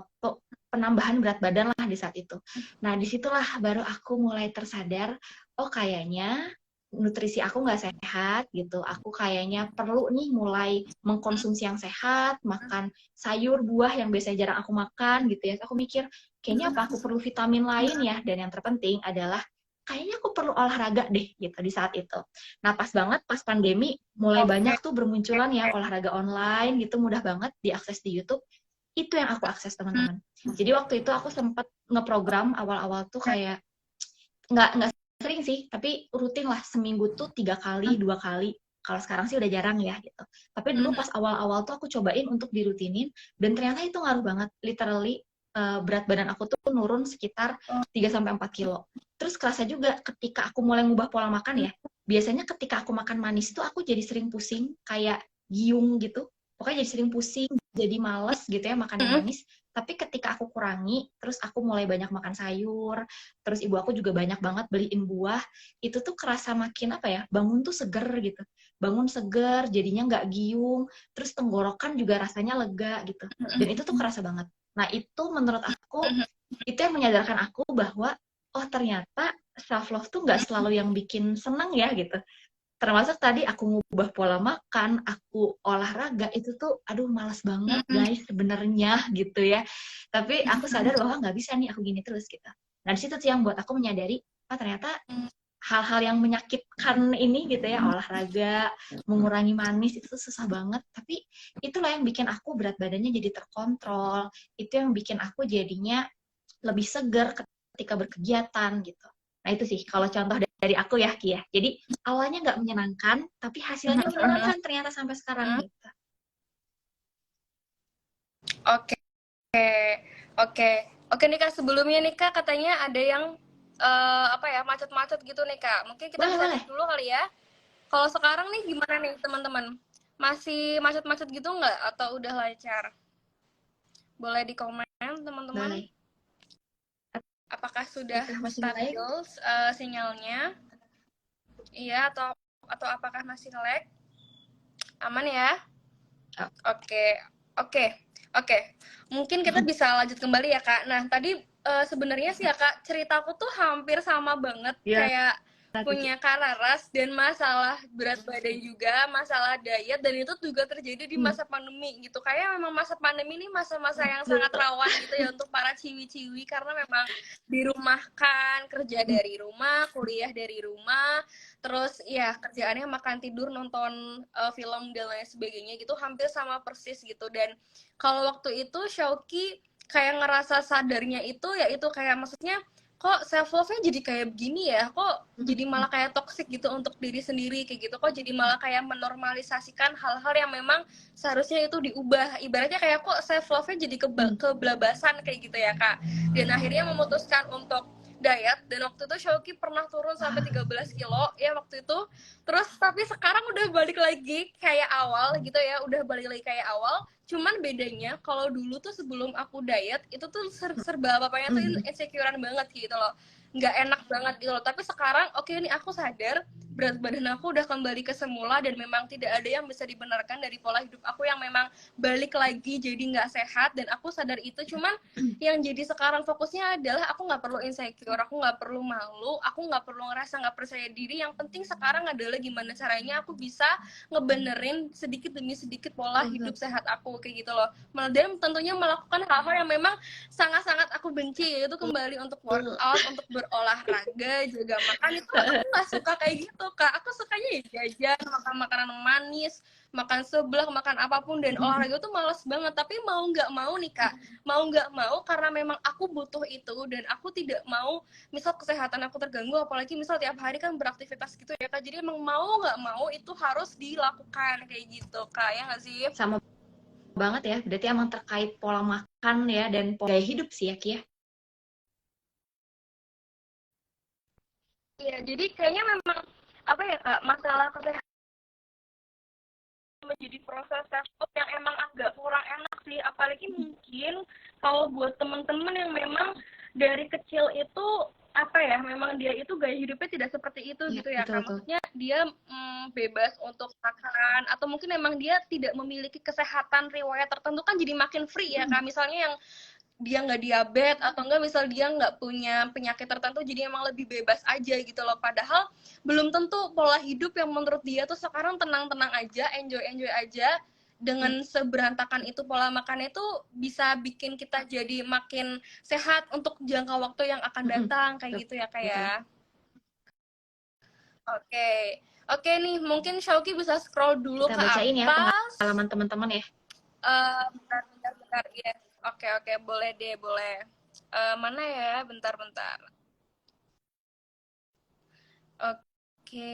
penambahan berat badan lah di saat itu. Nah, disitulah baru aku mulai tersadar, oh kayaknya nutrisi aku nggak sehat gitu. Aku kayaknya perlu nih mulai mengkonsumsi yang sehat, makan sayur, buah yang biasanya jarang aku makan gitu ya. Aku mikir, kayaknya apa aku perlu vitamin lain ya, dan yang terpenting adalah kayaknya aku perlu olahraga deh gitu di saat itu. Nah, pas banget pas pandemi mulai banyak tuh bermunculan ya olahraga online gitu, mudah banget diakses di YouTube. Itu yang aku akses teman-teman. Jadi waktu itu aku sempat ngeprogram awal-awal tuh kayak nggak sering sih, tapi rutin lah seminggu tuh 3 kali, 2 kali. Kalau sekarang sih udah jarang ya gitu. Tapi dulu pas awal-awal tuh aku cobain untuk dirutinin, dan ternyata itu ngaruh banget. Literally berat badan aku tuh nurun sekitar 3-4 kilo. Terus kerasa juga ketika aku mulai ngubah pola makan ya. Biasanya ketika aku makan manis tuh aku jadi sering pusing, kayak giung gitu. Pokoknya jadi sering pusing, jadi males gitu ya makan yang manis. Tapi ketika aku kurangi, terus aku mulai banyak makan sayur, terus ibu aku juga banyak banget beliin buah, itu tuh kerasa makin apa ya, bangun tuh seger gitu. Bangun seger, jadinya nggak giung, terus tenggorokan juga rasanya lega gitu. Dan itu tuh kerasa banget. Nah, itu menurut aku, itu yang menyadarkan aku bahwa, oh ternyata self love tuh nggak selalu yang bikin seneng ya gitu. Termasuk tadi aku ngubah pola makan, aku olahraga, itu tuh aduh malas banget guys sebenarnya gitu ya. Tapi aku sadar bahwa nggak bisa nih aku gini terus gitu. Nah, di situ sih yang buat aku menyadari, oh ternyata hal-hal yang menyakitkan ini gitu ya, olahraga, mengurangi manis, itu tuh susah banget. Tapi itulah yang bikin aku berat badannya jadi terkontrol. Itu yang bikin aku jadinya lebih segar ketika berkegiatan gitu. Nah itu sih kalau contoh dari aku ya Ki ya. Jadi awalnya nggak menyenangkan, tapi hasilnya menyenangkan ternyata sampai sekarang gitu. Oke, oke, oke nih Kak. Sebelumnya nih Kak, katanya ada yang apa ya, macet-macet gitu nih Kak. Mungkin kita bisa cek dulu kali ya. Kalau sekarang nih gimana nih teman-teman? Masih macet-macet gitu nggak atau udah lancar? Boleh di komen teman-teman. Apakah sudah stabil sinyalnya? Iya, atau apakah masih nge-lag? Aman ya? Oke. Mungkin kita bisa lanjut kembali ya Kak. Nah tadi sebenarnya sih ya Kak, ceritaku tuh hampir sama banget kayak punya Kak Laras, dan masalah berat badan juga, masalah diet, dan itu juga terjadi di masa pandemi gitu. Kayak memang masa pandemi ini masa-masa yang sangat rawan gitu ya untuk para ciwi-ciwi, karena memang dirumahkan, kerja dari rumah, kuliah dari rumah, terus ya kerjaannya makan tidur, nonton film dan lain sebagainya gitu, hampir sama persis gitu. Dan kalau waktu itu Shauki kayak ngerasa sadarnya itu, ya itu kayak maksudnya kok self love-nya jadi kayak begini ya, kok jadi malah kayak toxic gitu untuk diri sendiri kayak gitu, kok jadi malah kayak menormalisasikan hal-hal yang memang seharusnya itu diubah. Ibaratnya kayak kok self love-nya jadi kebelabasan kayak gitu ya Kak. Dan akhirnya memutuskan untuk diet, dan waktu itu Shauki pernah turun sampai 13 kilo ya waktu itu. Terus tapi sekarang udah balik lagi kayak awal gitu ya, udah balik lagi kayak awal. Cuman bedanya kalau dulu tuh sebelum aku diet itu tuh serba apa-apanya tuh insecurean banget gitu loh, nggak enak banget gitu loh. Tapi sekarang oke nih, aku sadar berat badan aku udah kembali ke semula, dan memang tidak ada yang bisa dibenarkan dari pola hidup aku yang memang balik lagi jadi nggak sehat, dan aku sadar itu. Cuman yang jadi sekarang fokusnya adalah aku nggak perlu insecure, aku nggak perlu malu, aku nggak perlu ngerasa nggak percaya diri. Yang penting sekarang adalah gimana caranya aku bisa ngebenerin sedikit demi sedikit pola hidup sehat aku kayak gitu loh. Dan tentunya melakukan hal-hal yang memang sangat-sangat aku benci, yaitu kembali untuk workout, untuk berolahraga, jaga makan, itu aku nggak suka kayak gitu Kak. Aku sukanya ya jajan, makan makanan manis, makan seblak, makan apapun, dan olahraga tuh males banget. Tapi mau nggak mau nih Kak, mau nggak mau karena memang aku butuh itu, dan aku tidak mau misal kesehatan aku terganggu, apalagi misal tiap hari kan beraktivitas gitu ya Kak. Jadi emang mau nggak mau itu harus dilakukan kayak gitu Kak, ya nggak sih? Sama banget ya, berarti emang terkait pola makan ya dan pola gaya hidup sih ya Ki ya. Iya, jadi kayaknya memang apa ya Kak, masalah kesehatan menjadi proses self love yang emang agak kurang enak sih, apalagi mungkin kalau buat teman-teman yang memang dari kecil itu apa ya, memang dia itu gaya hidupnya tidak seperti itu Iya, gitu ya betul Kak. tuh. Maksudnya dia bebas untuk makan, atau mungkin memang dia tidak memiliki kesehatan riwayat tertentu, kan jadi makin free ya Kak. Misalnya yang dia nggak diabetes, atau enggak misal dia nggak punya penyakit tertentu, jadi emang lebih bebas aja gitu loh. Padahal belum tentu pola hidup yang menurut dia tuh sekarang tenang-tenang aja, enjoy aja, dengan seberantakan itu pola makan itu bisa bikin kita jadi makin sehat untuk jangka waktu yang akan datang kayak gitu ya Betul. kayak. Oke. Oke nih, mungkin Shauki bisa scroll dulu Kita ke bacain ya atas. pengalaman teman-teman ya. Bentar, ya. Oke, boleh deh, boleh. Mana ya? Bentar. Oke.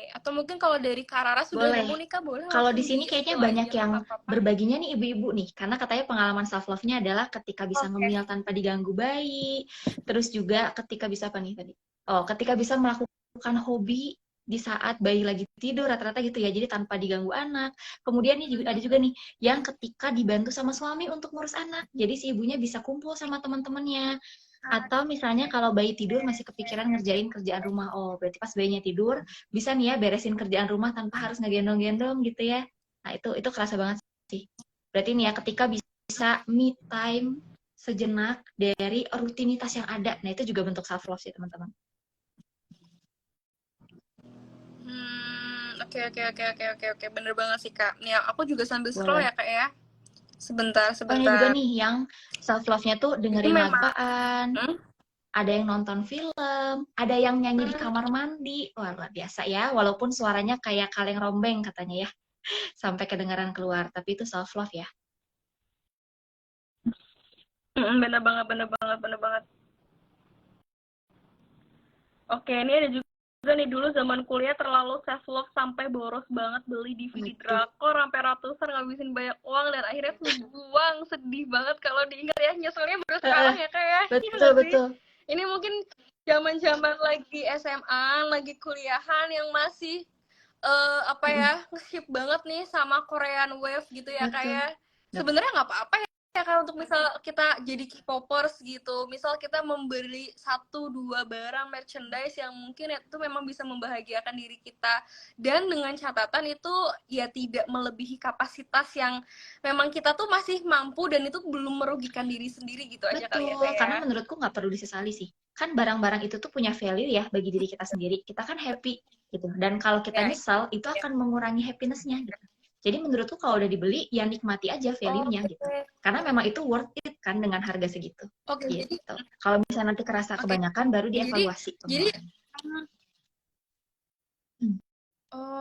Atau mungkin kalau dari Karara sudah Boleh. nemu nih Kak, boleh Kalau di langsung sini kayaknya di-spill banyak aja Kak, yang nggak apa-apa. berbaginya nih ibu-ibu nih, karena katanya pengalaman self love-nya adalah ketika bisa ngemil tanpa diganggu bayi, terus juga ketika bisa apa nih tadi? Oh, ketika bisa melakukan hobi di saat bayi lagi tidur, rata-rata gitu ya, jadi tanpa diganggu anak. Kemudian nih juga ada juga nih yang ketika dibantu sama suami untuk ngurus anak, jadi si ibunya bisa kumpul sama teman-temannya. Atau misalnya kalau bayi tidur masih kepikiran ngerjain kerjaan rumah, oh berarti pas bayinya tidur bisa nih ya beresin kerjaan rumah tanpa harus ngegendong-gendong gitu ya. Nah, itu kerasa banget sih. Berarti nih ya ketika bisa me time sejenak dari rutinitas yang ada. Nah, itu juga bentuk self love sih, teman-teman. Oke. Bener banget sih Kak. Nih, aku juga sambil scroll Boleh. ya Kak ya. Sebentar. Oh, ini juga nih yang self love-nya tuh Jadi dengerin memang lagaan, ada yang nonton film, ada yang nyanyi di kamar mandi. Wah, luar biasa ya. Walaupun suaranya kayak kaleng rombeng katanya ya. Sampai kedengaran keluar, tapi itu self love ya. bener banget. Oke, ini ada juga nih, dulu zaman kuliah terlalu self love sampai boros banget beli DVD drakor sampai ratusan, ngabisin banyak uang dan akhirnya buang. Sedih banget kalau diingat ya, nyeselnya baru sekarang ya kayak. Betul. Ini mungkin zaman-zaman lagi SMA, lagi kuliahan yang masih apa ya, nge-ship banget nih sama Korean Wave gitu ya kayak. Sebenarnya nggak apa-apa ya kan untuk misal kita jadi K-popers gitu, misal kita membeli 1-2 barang merchandise yang mungkin itu memang bisa membahagiakan diri kita, dan dengan catatan itu ya tidak melebihi kapasitas yang memang kita tuh masih mampu, dan itu belum merugikan diri sendiri gitu aja kali ya Betul, kayak. karena menurutku nggak perlu disesali sih. Kan barang-barang itu tuh punya value ya bagi diri kita sendiri. Kita kan happy gitu. Dan kalau kita nyesal, itu akan mengurangi happiness-nya gitu. Jadi menurutku kalau udah dibeli, ya nikmati aja value-nya gitu. Karena memang itu worth it kan dengan harga segitu. Gitu. Kalau misalnya nanti kerasa kebanyakan, baru dievaluasi. Jadi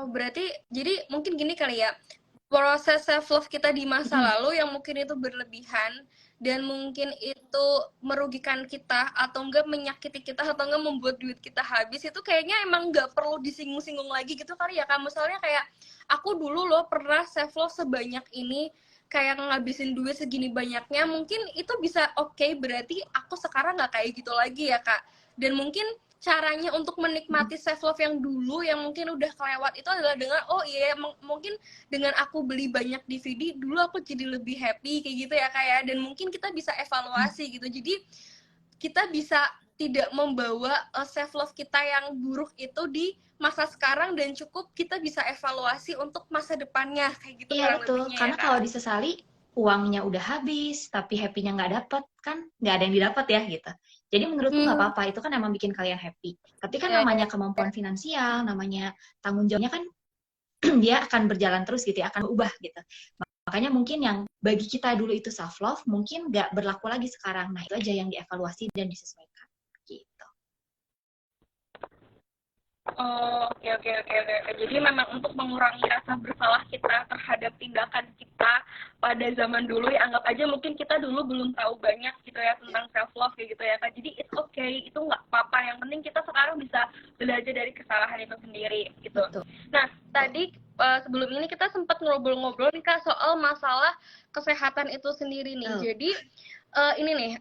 berarti jadi mungkin gini kali ya, proses self love kita di masa lalu yang mungkin itu berlebihan dan mungkin itu merugikan kita atau enggak menyakiti kita atau enggak membuat duit kita habis, itu kayaknya emang nggak perlu disinggung-singgung lagi gitu kali ya kan. Misalnya kayak aku dulu loh pernah self love sebanyak ini, kayak ngabisin duit segini banyaknya, mungkin itu bisa oke, berarti aku sekarang nggak kayak gitu lagi ya Kak. Dan mungkin caranya untuk menikmati self love yang dulu yang mungkin udah kelewat itu adalah dengan mungkin dengan aku beli banyak DVD dulu aku jadi lebih happy kayak gitu ya kayak. Dan mungkin kita bisa evaluasi gitu, jadi kita bisa tidak membawa self love kita yang buruk itu di masa sekarang, dan cukup kita bisa evaluasi untuk masa depannya kayak gitu. Iya betul, karena ya, kalau disesali uangnya udah habis tapi happy-nya nggak dapet, kan nggak ada yang didapat ya gitu. Jadi menurutku nggak apa-apa, itu kan emang bikin kalian happy. Tapi kan namanya kemampuan finansial, namanya tanggung jawabnya kan dia akan berjalan terus gitu ya, akan berubah gitu. Makanya mungkin yang bagi kita dulu itu self love mungkin nggak berlaku lagi sekarang. Nah, itu aja yang dievaluasi dan disesuaikan gitu. Oh, oke. Jadi memang untuk mengurangi rasa bersalah kita terhadap tindakan kita pada zaman dulu, ya anggap aja mungkin kita dulu belum tahu banyak gitu ya tentang self love kayak gitu ya Kak. Jadi it's okay, itu nggak apa-apa. Yang penting kita sekarang bisa belajar dari kesalahan itu sendiri gitu. Betul. Nah, tadi sebelum ini kita sempat ngobrol-ngobrol nih Kak soal masalah kesehatan itu sendiri nih. Jadi ini nih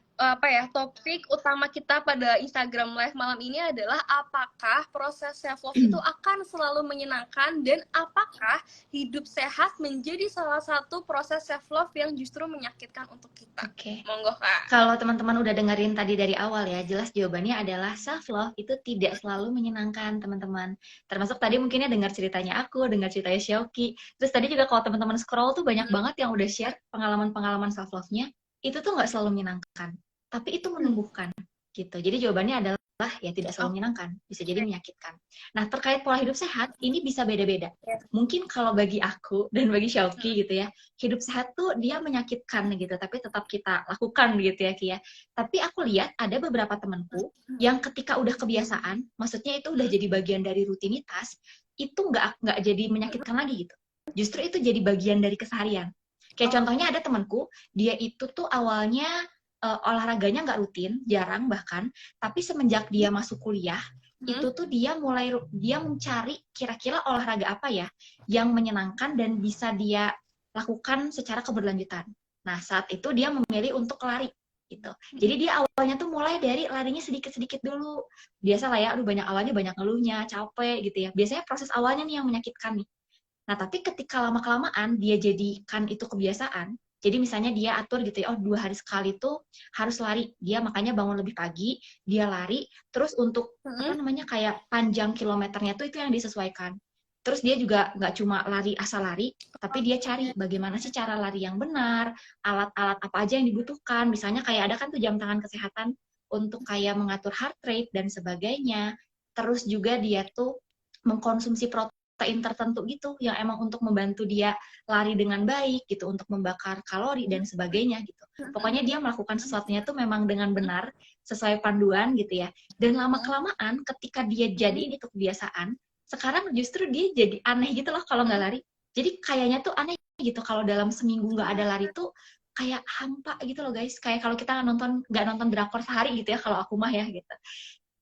topik utama kita pada Instagram Live malam ini adalah apakah proses self love itu akan selalu menyenangkan, dan apakah hidup sehat menjadi salah satu proses self love yang justru menyakitkan untuk kita. Oke. Monggo Kak. Kalau teman-teman udah dengerin tadi dari awal ya, jelas jawabannya adalah self love itu tidak selalu menyenangkan, teman-teman. Termasuk tadi mungkinnya dengar ceritanya aku, dengar ceritanya Xiaoki. Terus tadi juga kalau teman-teman scroll tuh banyak banget yang udah share pengalaman-pengalaman self love-nya. Itu tuh nggak selalu menyenangkan, tapi itu menumbuhkan gitu. Jadi jawabannya adalah ya tidak selalu menyenangkan, bisa jadi menyakitkan. Nah, terkait pola hidup sehat, ini bisa beda-beda. Mungkin kalau bagi aku dan bagi Xiaoki gitu ya, hidup sehat tuh dia menyakitkan gitu, tapi tetap kita lakukan gitu ya Ki ya. Tapi aku lihat ada beberapa temanku yang ketika udah kebiasaan, maksudnya itu udah jadi bagian dari rutinitas, itu nggak jadi menyakitkan lagi gitu. Justru itu jadi bagian dari keseharian. Kayak contohnya ada temanku, dia itu tuh awalnya olahraganya nggak rutin, jarang bahkan, tapi semenjak dia masuk kuliah, itu tuh dia mencari kira-kira olahraga apa ya yang menyenangkan dan bisa dia lakukan secara keberlanjutan. Nah, saat itu dia memilih untuk lari gitu. Jadi dia awalnya tuh mulai dari larinya sedikit-sedikit dulu. Biasa lah ya, awalnya banyak ngeluhnya, capek gitu ya. Biasanya proses awalnya nih yang menyakitkan nih. Nah, tapi ketika lama-kelamaan dia jadikan itu kebiasaan, jadi misalnya dia atur gitu ya, 2 hari sekali tuh harus lari. Dia makanya bangun lebih pagi, dia lari, terus untuk kayak panjang kilometernya tuh itu yang disesuaikan. Terus dia juga nggak cuma lari asal lari, tapi dia cari bagaimana sih cara lari yang benar, alat-alat apa aja yang dibutuhkan. Misalnya kayak ada kan tuh jam tangan kesehatan untuk kayak mengatur heart rate dan sebagainya. Terus juga dia tuh mengkonsumsi protein tertentu gitu yang emang untuk membantu dia lari dengan baik gitu, untuk membakar kalori dan sebagainya gitu. Pokoknya dia melakukan sesuatunya tuh memang dengan benar sesuai panduan gitu ya. Dan lama-kelamaan ketika dia jadiin itu kebiasaan, sekarang justru dia jadi aneh gitu loh kalau nggak lari. Jadi kayaknya tuh aneh gitu kalau dalam seminggu nggak ada lari tuh kayak hampa gitu loh guys. Kayak kalau kita nggak nonton drakor sehari gitu ya, kalau aku mah ya gitu.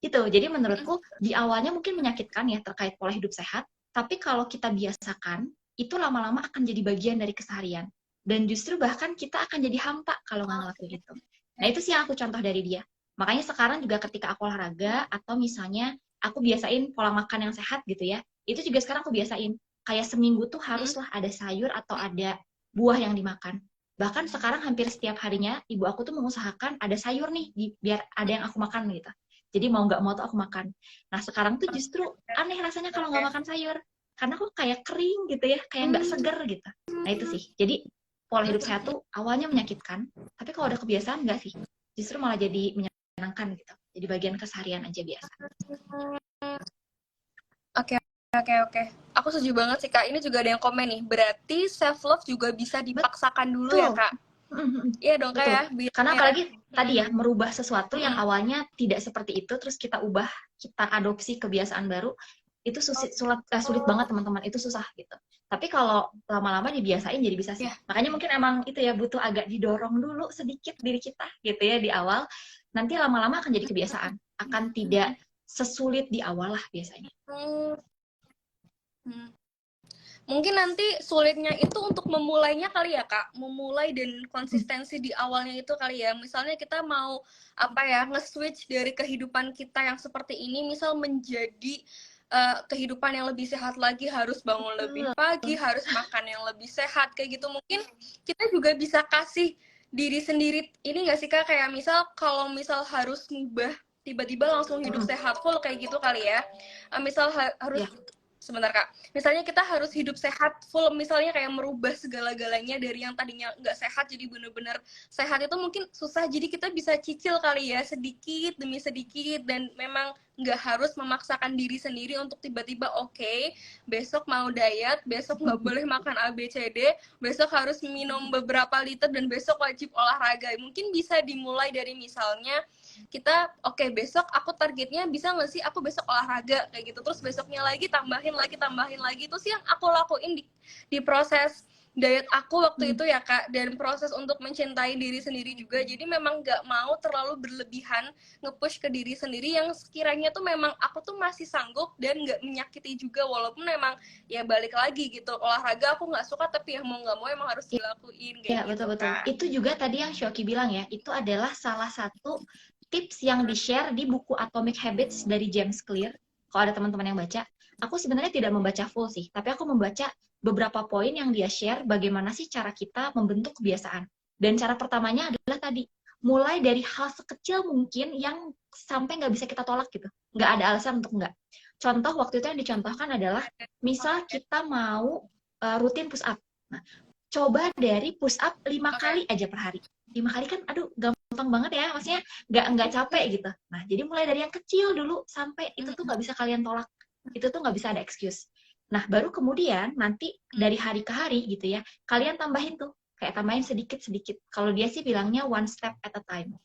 Gitu. Jadi menurutku di awalnya mungkin menyakitkan ya terkait pola hidup sehat, tapi kalau kita biasakan, itu lama-lama akan jadi bagian dari keseharian. Dan justru bahkan kita akan jadi hampa kalau nggak ngelakuin itu. Nah itu sih yang aku contoh dari dia. Makanya sekarang juga ketika aku olahraga, atau misalnya aku biasain pola makan yang sehat gitu ya, itu juga sekarang aku biasain. Kayak seminggu tuh haruslah ada sayur atau ada buah yang dimakan. Bahkan sekarang hampir setiap harinya, ibu aku tuh mengusahakan ada sayur nih, biar ada yang aku makan gitu. Jadi mau nggak mau tuh aku makan. Nah sekarang tuh justru aneh rasanya kalau nggak makan sayur. Karena kok kayak kering gitu ya, kayak nggak seger gitu. Nah itu sih. Jadi pola hidup sehat tuh awalnya menyakitkan, tapi kalau udah kebiasaan nggak sih. Justru malah jadi menyenangkan gitu. Jadi bagian keseharian aja biasa. Oke. Aku setuju banget sih Kak. Ini juga ada yang komen nih. Berarti self love juga bisa dipaksakan dulu ya Kak? Iya dong Kak ya. Karena apalagi tadi ya, merubah sesuatu yang awalnya tidak seperti itu, terus kita ubah, kita adopsi kebiasaan baru, itu sulit banget teman-teman, itu susah gitu. Tapi kalau lama-lama dibiasain jadi bisa sih. Makanya mungkin emang itu ya butuh agak didorong dulu sedikit diri kita gitu ya di awal. Nanti lama-lama akan jadi kebiasaan, akan tidak sesulit di awal lah biasanya. Mungkin nanti sulitnya itu untuk memulainya kali ya Kak, memulai dan konsistensi di awalnya itu kali ya. Misalnya kita mau nge-switch dari kehidupan kita yang seperti ini, misal menjadi kehidupan yang lebih sehat lagi, harus bangun lebih pagi, harus makan yang lebih sehat kayak gitu. Mungkin kita juga bisa kasih diri sendiri ini nggak sih Kak, kayak kalau misal harus ngubah tiba-tiba langsung hidup sehat full kayak gitu kali ya. Misal harus sebentar Kak. Misalnya kita harus hidup sehat full, misalnya kayak merubah segala-galanya dari yang tadinya nggak sehat jadi bener-bener sehat, itu mungkin susah. Jadi kita bisa cicil kali ya, sedikit demi sedikit, dan memang nggak harus memaksakan diri sendiri untuk tiba-tiba oke, besok mau diet, besok nggak boleh makan ABCD, besok harus minum beberapa liter, dan besok wajib olahraga. Mungkin bisa dimulai dari misalnya kita oke, besok aku targetnya bisa nggak sih aku besok olahraga kayak gitu, terus besoknya lagi tambahin lagi. Itu sih yang aku lakuin di proses diet aku waktu itu ya Kak, dan proses untuk mencintai diri sendiri juga. Jadi memang nggak mau terlalu berlebihan nge-push ke diri sendiri yang sekiranya tuh memang aku tuh masih sanggup dan nggak menyakiti juga, walaupun memang ya balik lagi gitu, olahraga aku nggak suka tapi ya mau nggak mau emang harus dilakuin kayak Ya, gitu betul-betul. Kak. Itu juga tadi yang Shoki bilang ya, itu adalah salah satu tips yang di-share di buku Atomic Habits dari James Clear. Kalau ada teman-teman yang baca, aku sebenarnya tidak membaca full sih, tapi aku membaca beberapa poin yang dia share bagaimana sih cara kita membentuk kebiasaan. Dan cara pertamanya adalah tadi, mulai dari hal sekecil mungkin yang sampai nggak bisa kita tolak gitu. Nggak ada alasan untuk nggak. Contoh waktu itu yang dicontohkan adalah, misal kita mau rutin push up. Nah, coba dari push up 5 kali aja per hari. 5 kali kan, aduh, gampang banget ya, maksudnya nggak capek gitu. Nah, jadi mulai dari yang kecil dulu, sampai itu tuh nggak bisa kalian tolak. Itu tuh nggak bisa ada excuse. Nah, baru kemudian nanti dari hari ke hari gitu ya, kalian tambahin tuh, kayak tambahin sedikit-sedikit. Kalau dia sih bilangnya one step at a time.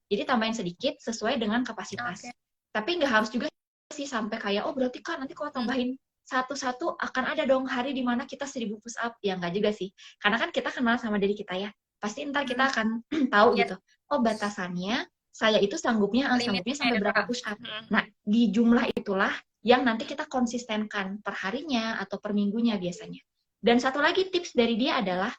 Jadi tambahin sedikit sesuai dengan kapasitas. Tapi nggak harus juga sih sampai kayak, oh berarti kan nanti kalau tambahin satu-satu akan ada dong hari di mana kita 1000 push up. Ya nggak juga sih. Karena kan kita kenal sama diri kita ya. Pasti ntar kita akan tahu gitu. Oh batasannya, saya itu sanggupnya sampai berapa push up. Nah, di jumlah itulah yang nanti kita konsistenkan per harinya atau per minggunya biasanya. Dan satu lagi tips dari dia adalah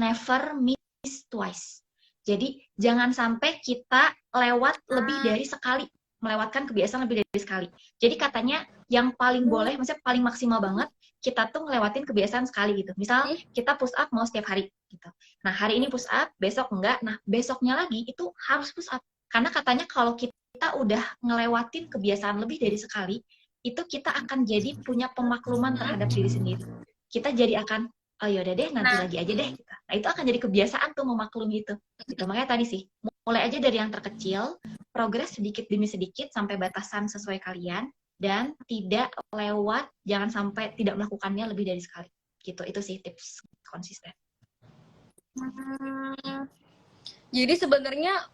never miss twice. Jadi jangan sampai kita lewat lebih dari sekali, melewatkan kebiasaan lebih dari sekali. Jadi katanya yang paling boleh, maksudnya paling maksimal banget, kita tuh ngelewatin kebiasaan sekali gitu. Misal kita push up mau setiap hari gitu. Nah hari ini push up, besok enggak. Nah besoknya lagi itu harus push up. Karena katanya kalau kita udah ngelewatin kebiasaan lebih dari sekali, itu kita akan jadi punya pemakluman terhadap diri sendiri. Kita jadi akan, oh yaudah deh, nanti lagi aja deh. Gitu. Nah itu akan jadi kebiasaan tuh memaklumi itu. Gitu. Makanya tadi sih, mulai aja dari yang terkecil, progres sedikit demi sedikit sampai batasan sesuai kalian, dan tidak lewat, jangan sampai tidak melakukannya lebih dari sekali. Gitu, itu sih tips konsisten. Jadi sebenarnya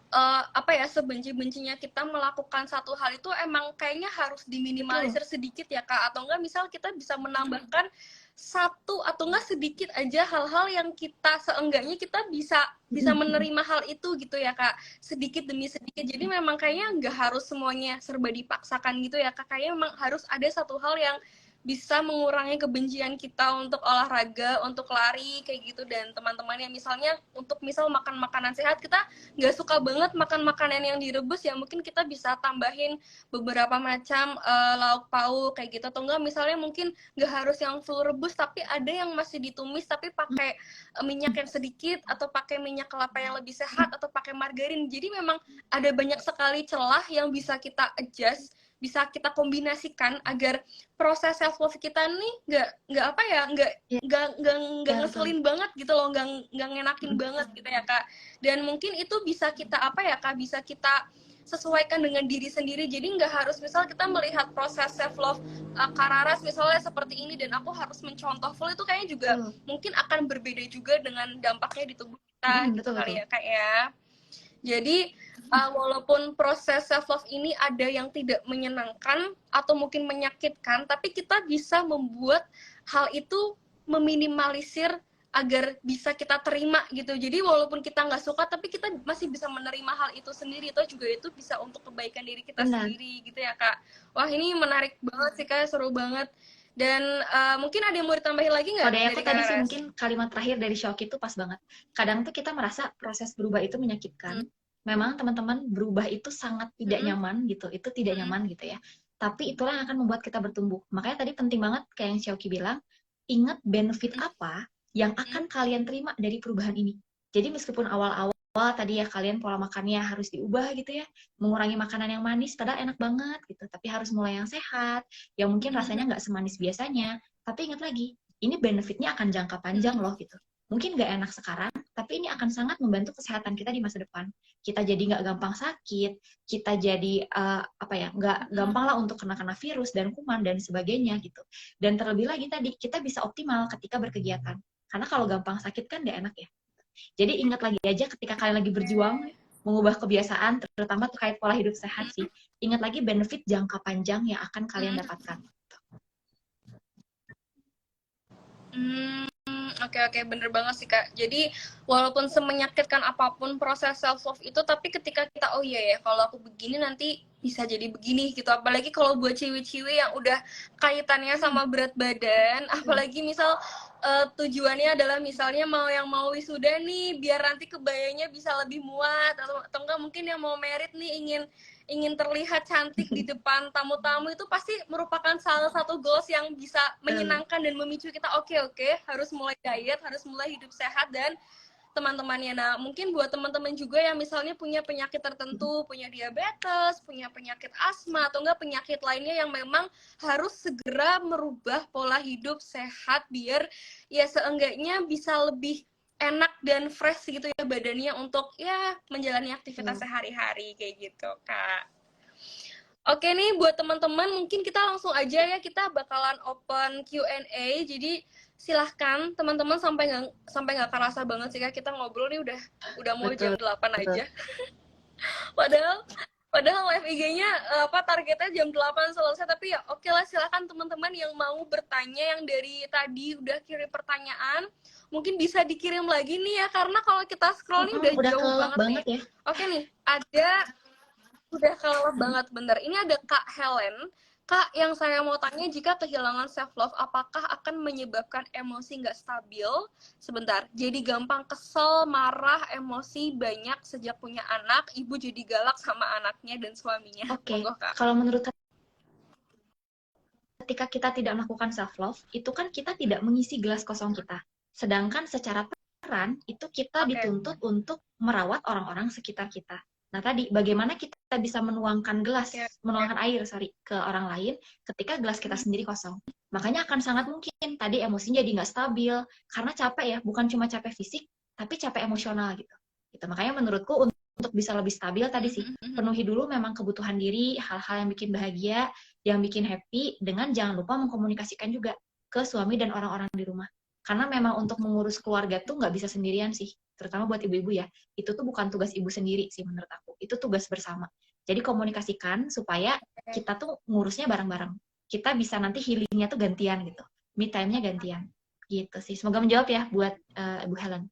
apa ya, sebenci-bencinya kita melakukan satu hal itu emang kayaknya harus diminimalisir sedikit ya Kak, atau enggak misal kita bisa menambahkan satu atau enggak sedikit aja hal-hal yang kita seenggaknya kita bisa menerima hal itu gitu ya Kak, sedikit demi sedikit. Jadi memang kayaknya nggak harus semuanya serba dipaksakan gitu ya Kak, kayaknya memang harus ada satu hal yang bisa mengurangi kebencian kita untuk olahraga, untuk lari kayak gitu. Dan teman-teman yang misalnya untuk misal makan makanan sehat, kita nggak suka banget makan makanan yang direbus, ya mungkin kita bisa tambahin beberapa macam lauk pauk kayak gitu, atau enggak misalnya mungkin nggak harus yang full rebus, tapi ada yang masih ditumis tapi pakai minyak yang sedikit, atau pakai minyak kelapa yang lebih sehat, atau pakai margarin. Jadi memang ada banyak sekali celah yang bisa kita adjust, bisa kita kombinasikan agar proses self love kita nih nggak apa ya, nggak ngeselin banget gitu loh, nggak ngenakin banget gitu ya Kak. Dan mungkin itu bisa kita apa ya Kak, bisa kita sesuaikan dengan diri sendiri. Jadi nggak harus misal kita melihat proses self love Kak Raras misalnya seperti ini dan aku harus mencontoh full, itu kayaknya juga mungkin akan berbeda juga dengan dampaknya di tubuh kita gitu kali ya Kak ya. Jadi walaupun proses self love ini ada yang tidak menyenangkan atau mungkin menyakitkan, tapi kita bisa membuat hal itu meminimalisir agar bisa kita terima gitu. Jadi walaupun kita nggak suka, tapi kita masih bisa menerima hal itu sendiri. Itu juga itu bisa untuk kebaikan diri kita sendiri gitu ya Kak. Wah ini menarik banget sih Kak, seru banget. Dan mungkin ada yang mau ditambahin lagi nggak? Kalau dari aku tadi sih mungkin kalimat terakhir dari Shoki itu pas banget. Kadang tuh kita merasa proses berubah itu menyakitkan. Memang teman-teman, berubah itu sangat tidak nyaman gitu. Itu tidak nyaman gitu ya. Tapi itulah yang akan membuat kita bertumbuh. Makanya tadi penting banget kayak yang Shoki bilang, ingat benefit apa yang akan kalian terima dari perubahan ini. Jadi meskipun awal-awal awal tadi ya kalian pola makannya harus diubah gitu ya, mengurangi makanan yang manis padahal enak banget gitu, tapi harus mulai yang sehat, yang mungkin rasanya nggak semanis biasanya. Tapi ingat lagi, ini benefitnya akan jangka panjang loh gitu. Mungkin nggak enak sekarang, tapi ini akan sangat membantu kesehatan kita di masa depan. Kita jadi nggak gampang sakit, kita jadi nggak gampang lah untuk kena virus dan kuman dan sebagainya gitu. Dan terlebih lagi tadi kita bisa optimal ketika berkegiatan. Karena kalau gampang sakit kan nggak enak ya. Jadi ingat lagi aja ketika kalian lagi berjuang mengubah kebiasaan, terutama terkait pola hidup sehat sih. Ingat lagi benefit jangka panjang yang akan kalian dapatkan. Oke, bener banget sih Kak. Jadi walaupun semenyakitkan apapun proses self love itu, tapi ketika kita oh iya ya kalau aku begini nanti bisa jadi begini gitu. Apalagi kalau buat cewek-cewek yang udah kaitannya sama berat badan, apalagi misal tujuannya adalah misalnya mau wisuda nih biar nanti kebayanya bisa lebih muat, atau enggak mungkin yang mau merit nih ingin terlihat cantik di depan tamu-tamu, itu pasti merupakan salah satu goals yang bisa menyenangkan dan memicu kita oke, harus mulai diet, harus mulai hidup sehat dan teman-temannya. Nah, mungkin buat teman-teman juga yang misalnya punya penyakit tertentu, punya diabetes, punya penyakit asma, atau enggak penyakit lainnya yang memang harus segera merubah pola hidup sehat biar ya seenggaknya bisa lebih enak dan fresh gitu ya badannya untuk ya menjalani aktivitas sehari-hari kayak gitu Kak. Oke nih buat teman-teman mungkin kita langsung aja ya, kita bakalan open Q&A, jadi silahkan teman-teman sampai nggak kerasa banget sih Kak, kita ngobrol nih udah mau jam 8 aja. Padahal live IG-nya targetnya jam 8 selesai, tapi ya oke lah, silakan teman-teman yang mau bertanya yang dari tadi udah kirim pertanyaan, mungkin bisa dikirim lagi nih ya, karena kalau kita scroll nih udah jauh banget nih. Ya. Oke nih, udah kelelep banget, bener. Ini ada Kak Helen. Kak, yang saya mau tanya, jika kehilangan self-love, apakah akan menyebabkan emosi nggak stabil? Sebentar, jadi gampang kesel, marah, emosi banyak sejak punya anak, ibu jadi galak sama anaknya dan suaminya. Oke, Monggo, Kak. kalau menurut ketika kita tidak melakukan self-love, itu kan kita tidak mengisi gelas kosong kita. Sedangkan secara peran, itu kita dituntut untuk merawat orang-orang sekitar kita. Nah tadi, bagaimana kita bisa menuangkan air ke orang lain ketika gelas kita sendiri kosong. Makanya akan sangat mungkin tadi emosinya jadi nggak stabil, karena capek ya, bukan cuma capek fisik, tapi capek emosional gitu. Makanya menurutku untuk bisa lebih stabil tadi sih, penuhi dulu memang kebutuhan diri, hal-hal yang bikin bahagia, yang bikin happy, dengan jangan lupa mengkomunikasikan juga ke suami dan orang-orang di rumah. Karena memang untuk mengurus keluarga tuh nggak bisa sendirian sih, terutama buat ibu-ibu ya. Itu tuh bukan tugas ibu sendiri sih menurut aku, itu tugas bersama. Jadi komunikasikan supaya kita tuh ngurusnya bareng-bareng. Kita bisa nanti healingnya tuh gantian gitu, me time-nya gantian. Gitu sih. Semoga menjawab ya buat Ibu Helen.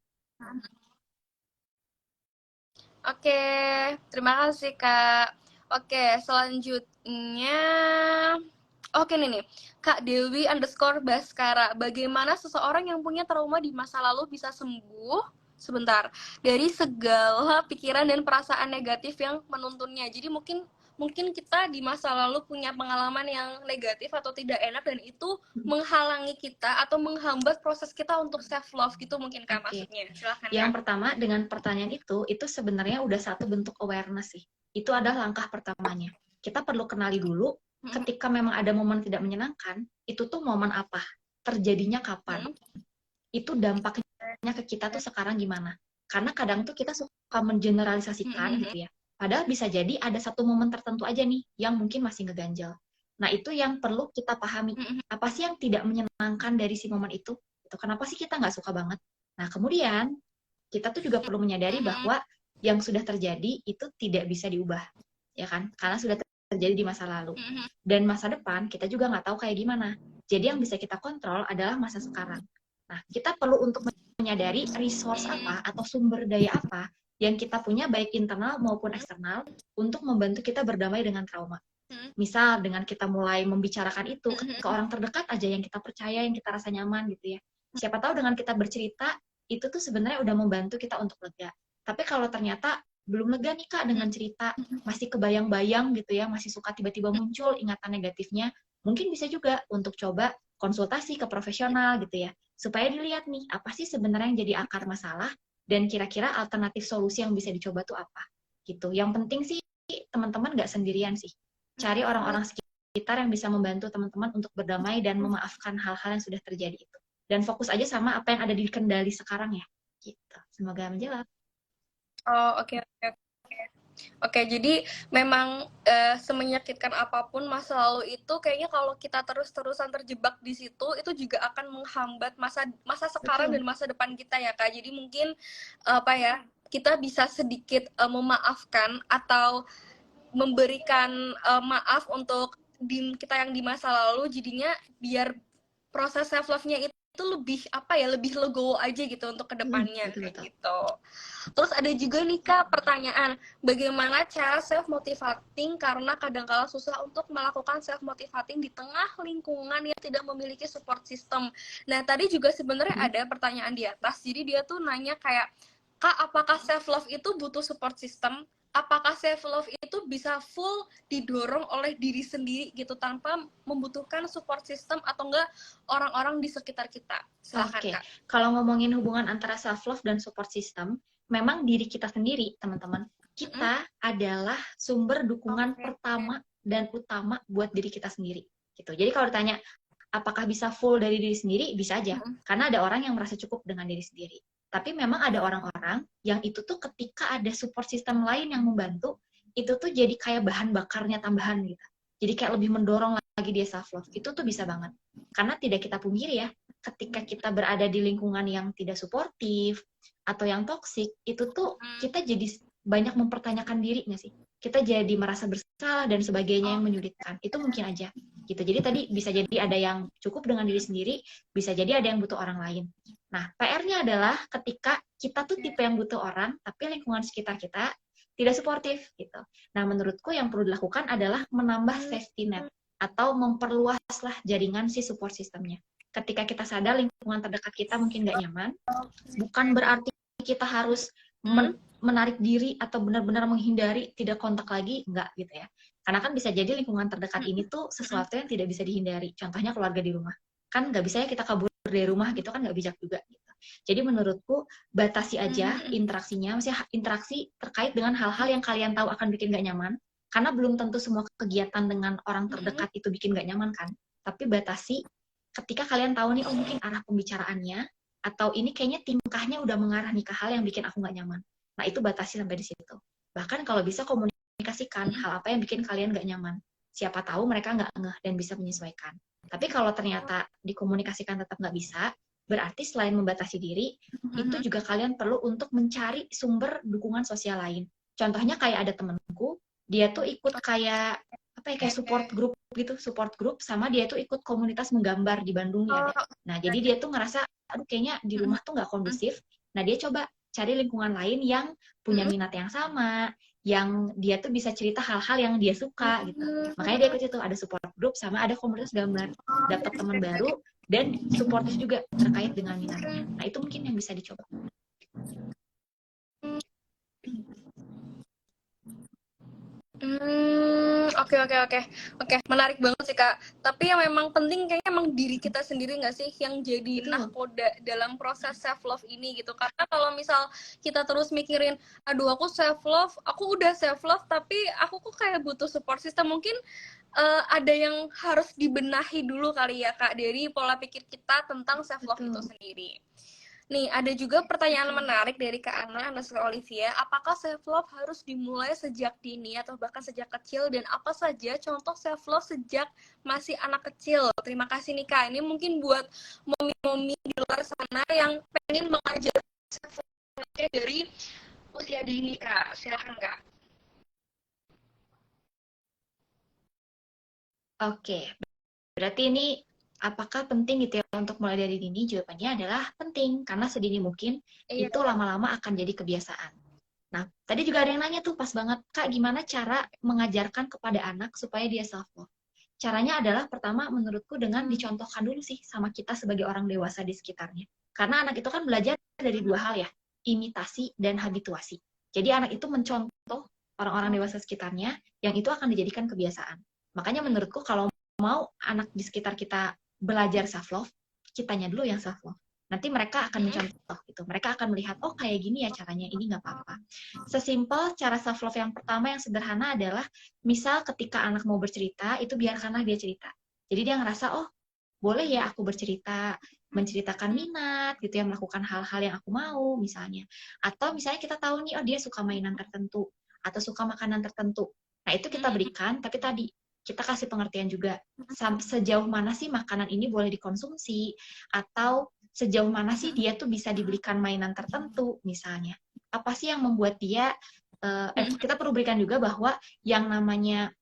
Oke, terima kasih Kak. Oke, selanjutnya oke nih, Kak Dewi _Baskara. Bagaimana seseorang yang punya trauma di masa lalu bisa sembuh dari segala pikiran dan perasaan negatif yang menuntunnya. Jadi mungkin kita di masa lalu punya pengalaman yang negatif atau tidak enak, dan itu menghalangi kita atau menghambat proses kita untuk self love gitu mungkin Kak maksudnya. Silakan. Yang pertama, dengan pertanyaan itu sebenarnya udah satu bentuk awareness sih. Itu adalah langkah pertamanya. Kita perlu kenali dulu ketika memang ada momen tidak menyenangkan, itu tuh momen apa? Terjadinya kapan? Itu dampaknya ke kita tuh sekarang gimana? Karena kadang tuh kita suka mengeneralisasikan gitu ya. Padahal bisa jadi ada satu momen tertentu aja nih yang mungkin masih ngeganjal. Nah, itu yang perlu kita pahami. Apa sih yang tidak menyenangkan dari si momen itu? Kenapa sih kita nggak suka banget? Nah, kemudian kita tuh juga perlu menyadari bahwa yang sudah terjadi itu tidak bisa diubah, ya kan? Karena sudah terjadi di masa lalu. Dan masa depan kita juga nggak tahu kayak gimana. Jadi yang bisa kita kontrol adalah masa sekarang. Nah, kita perlu untuk menyadari resource apa atau sumber daya apa yang kita punya baik internal maupun eksternal untuk membantu kita berdamai dengan trauma. Misal dengan kita mulai membicarakan itu ke orang terdekat aja yang kita percaya, yang kita rasa nyaman gitu ya. Siapa tahu dengan kita bercerita, itu tuh sebenarnya udah membantu kita untuk lega. Tapi kalau ternyata belum lega nih Kak dengan cerita, masih kebayang-bayang gitu ya, masih suka tiba-tiba muncul ingatan negatifnya, mungkin bisa juga untuk coba konsultasi ke profesional gitu ya, supaya dilihat nih, apa sih sebenarnya yang jadi akar masalah, dan kira-kira alternatif solusi yang bisa dicoba tuh apa gitu. Yang penting sih teman-teman nggak sendirian sih, cari orang-orang sekitar yang bisa membantu teman-teman untuk berdamai dan memaafkan hal-hal yang sudah terjadi itu, dan fokus aja sama apa yang ada di kendali sekarang ya gitu. Semoga menjawab. Oh, oke, oke. Oke, jadi memang semenyakitkan apapun masa lalu itu, kayaknya kalau kita terus-terusan terjebak di situ, itu juga akan menghambat masa masa sekarang Betul. dan masa depan kita ya, Kak. Jadi mungkin apa ya, kita bisa sedikit memaafkan atau memberikan maaf untuk kita yang di masa lalu, jadinya biar proses self love-nya itu lebih apa ya, lebih legowo aja gitu untuk kedepannya kayak Betul. gitu. Terus ada juga nih Kak pertanyaan, bagaimana cara self motivating karena kadangkala susah untuk melakukan self motivating di tengah lingkungan yang tidak memiliki support system. Nah tadi juga sebenarnya ada pertanyaan di atas, jadi dia tuh nanya kayak, Kak apakah self love itu butuh support system? Apakah self love itu bisa full didorong oleh diri sendiri gitu tanpa membutuhkan support system atau enggak orang-orang di sekitar kita? Silahkan Kak. Kalau ngomongin hubungan antara self love dan support system, memang diri kita sendiri, teman-teman. Kita adalah sumber dukungan pertama dan utama buat diri kita sendiri. Gitu. Jadi kalau ditanya, apakah bisa full dari diri sendiri? Bisa aja. Karena ada orang yang merasa cukup dengan diri sendiri. Tapi memang ada orang-orang yang itu tuh ketika ada support system lain yang membantu, itu tuh jadi kayak bahan bakarnya tambahan gitu. Jadi kayak lebih mendorong lagi dia self love. Itu tuh bisa banget. Karena tidak kita pungkiri ya, ketika kita berada di lingkungan yang tidak suportif atau yang toksik, itu tuh kita jadi banyak mempertanyakan diri nggak sih? Kita jadi merasa bersalah dan sebagainya yang menyulitkan. Itu mungkin aja gitu. Jadi tadi bisa jadi ada yang cukup dengan diri sendiri, bisa jadi ada yang butuh orang lain. Nah, PR-nya adalah ketika kita tuh tipe yang butuh orang, tapi lingkungan sekitar kita tidak suportif gitu. Nah, menurutku yang perlu dilakukan adalah menambah safety net atau memperluaslah jaringan si support systemnya. Ketika kita sadar lingkungan terdekat kita mungkin nggak nyaman, bukan berarti kita harus menarik diri atau benar-benar menghindari, tidak kontak lagi, enggak gitu ya. Karena kan bisa jadi lingkungan terdekat ini tuh sesuatu yang tidak bisa dihindari. Contohnya keluarga di rumah. Kan nggak bisa ya kita kabur dari rumah gitu, kan nggak bijak juga gitu. Jadi menurutku batasi aja interaksinya, maksudnya interaksi terkait dengan hal-hal yang kalian tahu akan bikin nggak nyaman, karena belum tentu semua kegiatan dengan orang terdekat itu bikin nggak nyaman kan. Tapi batasi ketika kalian tahu nih, oh mungkin arah pembicaraannya, atau ini kayaknya tingkahnya udah mengarah nih ke hal yang bikin aku nggak nyaman. Nah itu batasi sampai di situ. Bahkan kalau bisa komunikasikan hal apa yang bikin kalian nggak nyaman. Siapa tahu mereka nggak ngeh dan bisa menyesuaikan. Tapi kalau ternyata dikomunikasikan tetap nggak bisa, berarti selain membatasi diri, itu juga kalian perlu untuk mencari sumber dukungan sosial lain. Contohnya kayak ada temenku, dia tuh ikut kayak apa ya, kayak support group, sama dia tuh ikut komunitas menggambar di Bandung ya ada. Nah jadi dia tuh ngerasa, aduh kayaknya di rumah tuh nggak kondusif. Nah dia coba cari lingkungan lain yang punya minat yang sama, yang dia tuh bisa cerita hal-hal yang dia suka gitu. Makanya dia ikut itu, ada support group sama ada komunitas gambar. Dapat teman baru dan suportif juga terkait dengan minatnya. Nah itu mungkin yang bisa dicoba. Oke, menarik banget sih Kak. Tapi yang memang penting kayaknya emang diri kita sendiri nggak sih yang jadi nahkoda dalam proses self love ini gitu. Karena kalau misal kita terus mikirin, aduh aku self love, aku udah self love, tapi aku kok kayak butuh support system, mungkin ada yang harus dibenahi dulu kali ya Kak dari pola pikir kita tentang self love itu sendiri. Nih, ada juga pertanyaan menarik dari Kak Ana Olivia. Apakah self-love harus dimulai sejak dini atau bahkan sejak kecil? Dan apa saja contoh self-love sejak masih anak kecil? Terima kasih nih Kak. Ini mungkin buat momi-momi di luar sana yang pengen mengajar self-love dari usia dini Kak. Silahkan Kak. Oke, berarti ini apakah penting gitu ya untuk mulai dari dini? Jawabannya adalah penting, karena sedini mungkin itu lama-lama akan jadi kebiasaan. Nah, tadi juga ada yang nanya tuh pas banget, Kak, gimana cara mengajarkan kepada anak supaya dia self-love? Caranya adalah pertama menurutku dengan dicontohkan dulu sih sama kita sebagai orang dewasa di sekitarnya. Karena anak itu kan belajar dari dua hal ya, imitasi dan habituasi. Jadi anak itu mencontoh orang-orang dewasa sekitarnya yang itu akan dijadikan kebiasaan. Makanya menurutku kalau mau anak di sekitar kita belajar self-love, kitanya dulu yang self-love. Nanti mereka akan mencontoh gitu. Mereka akan melihat, oh kayak gini ya caranya, ini nggak apa-apa. Sesimpel cara self love yang pertama yang sederhana adalah, misal ketika anak mau bercerita, itu biarkanlah dia cerita. Jadi dia ngerasa, oh boleh ya aku bercerita, menceritakan minat gitu ya, melakukan hal-hal yang aku mau misalnya. Atau misalnya kita tahu nih, oh dia suka mainan tertentu, atau suka makanan tertentu. Nah itu kita berikan, tapi tadi kita kasih pengertian juga, sejauh mana sih makanan ini boleh dikonsumsi, atau sejauh mana sih dia tuh bisa dibelikan mainan tertentu misalnya. Apa sih yang membuat dia, kita perlu berikan juga bahwa yang namanya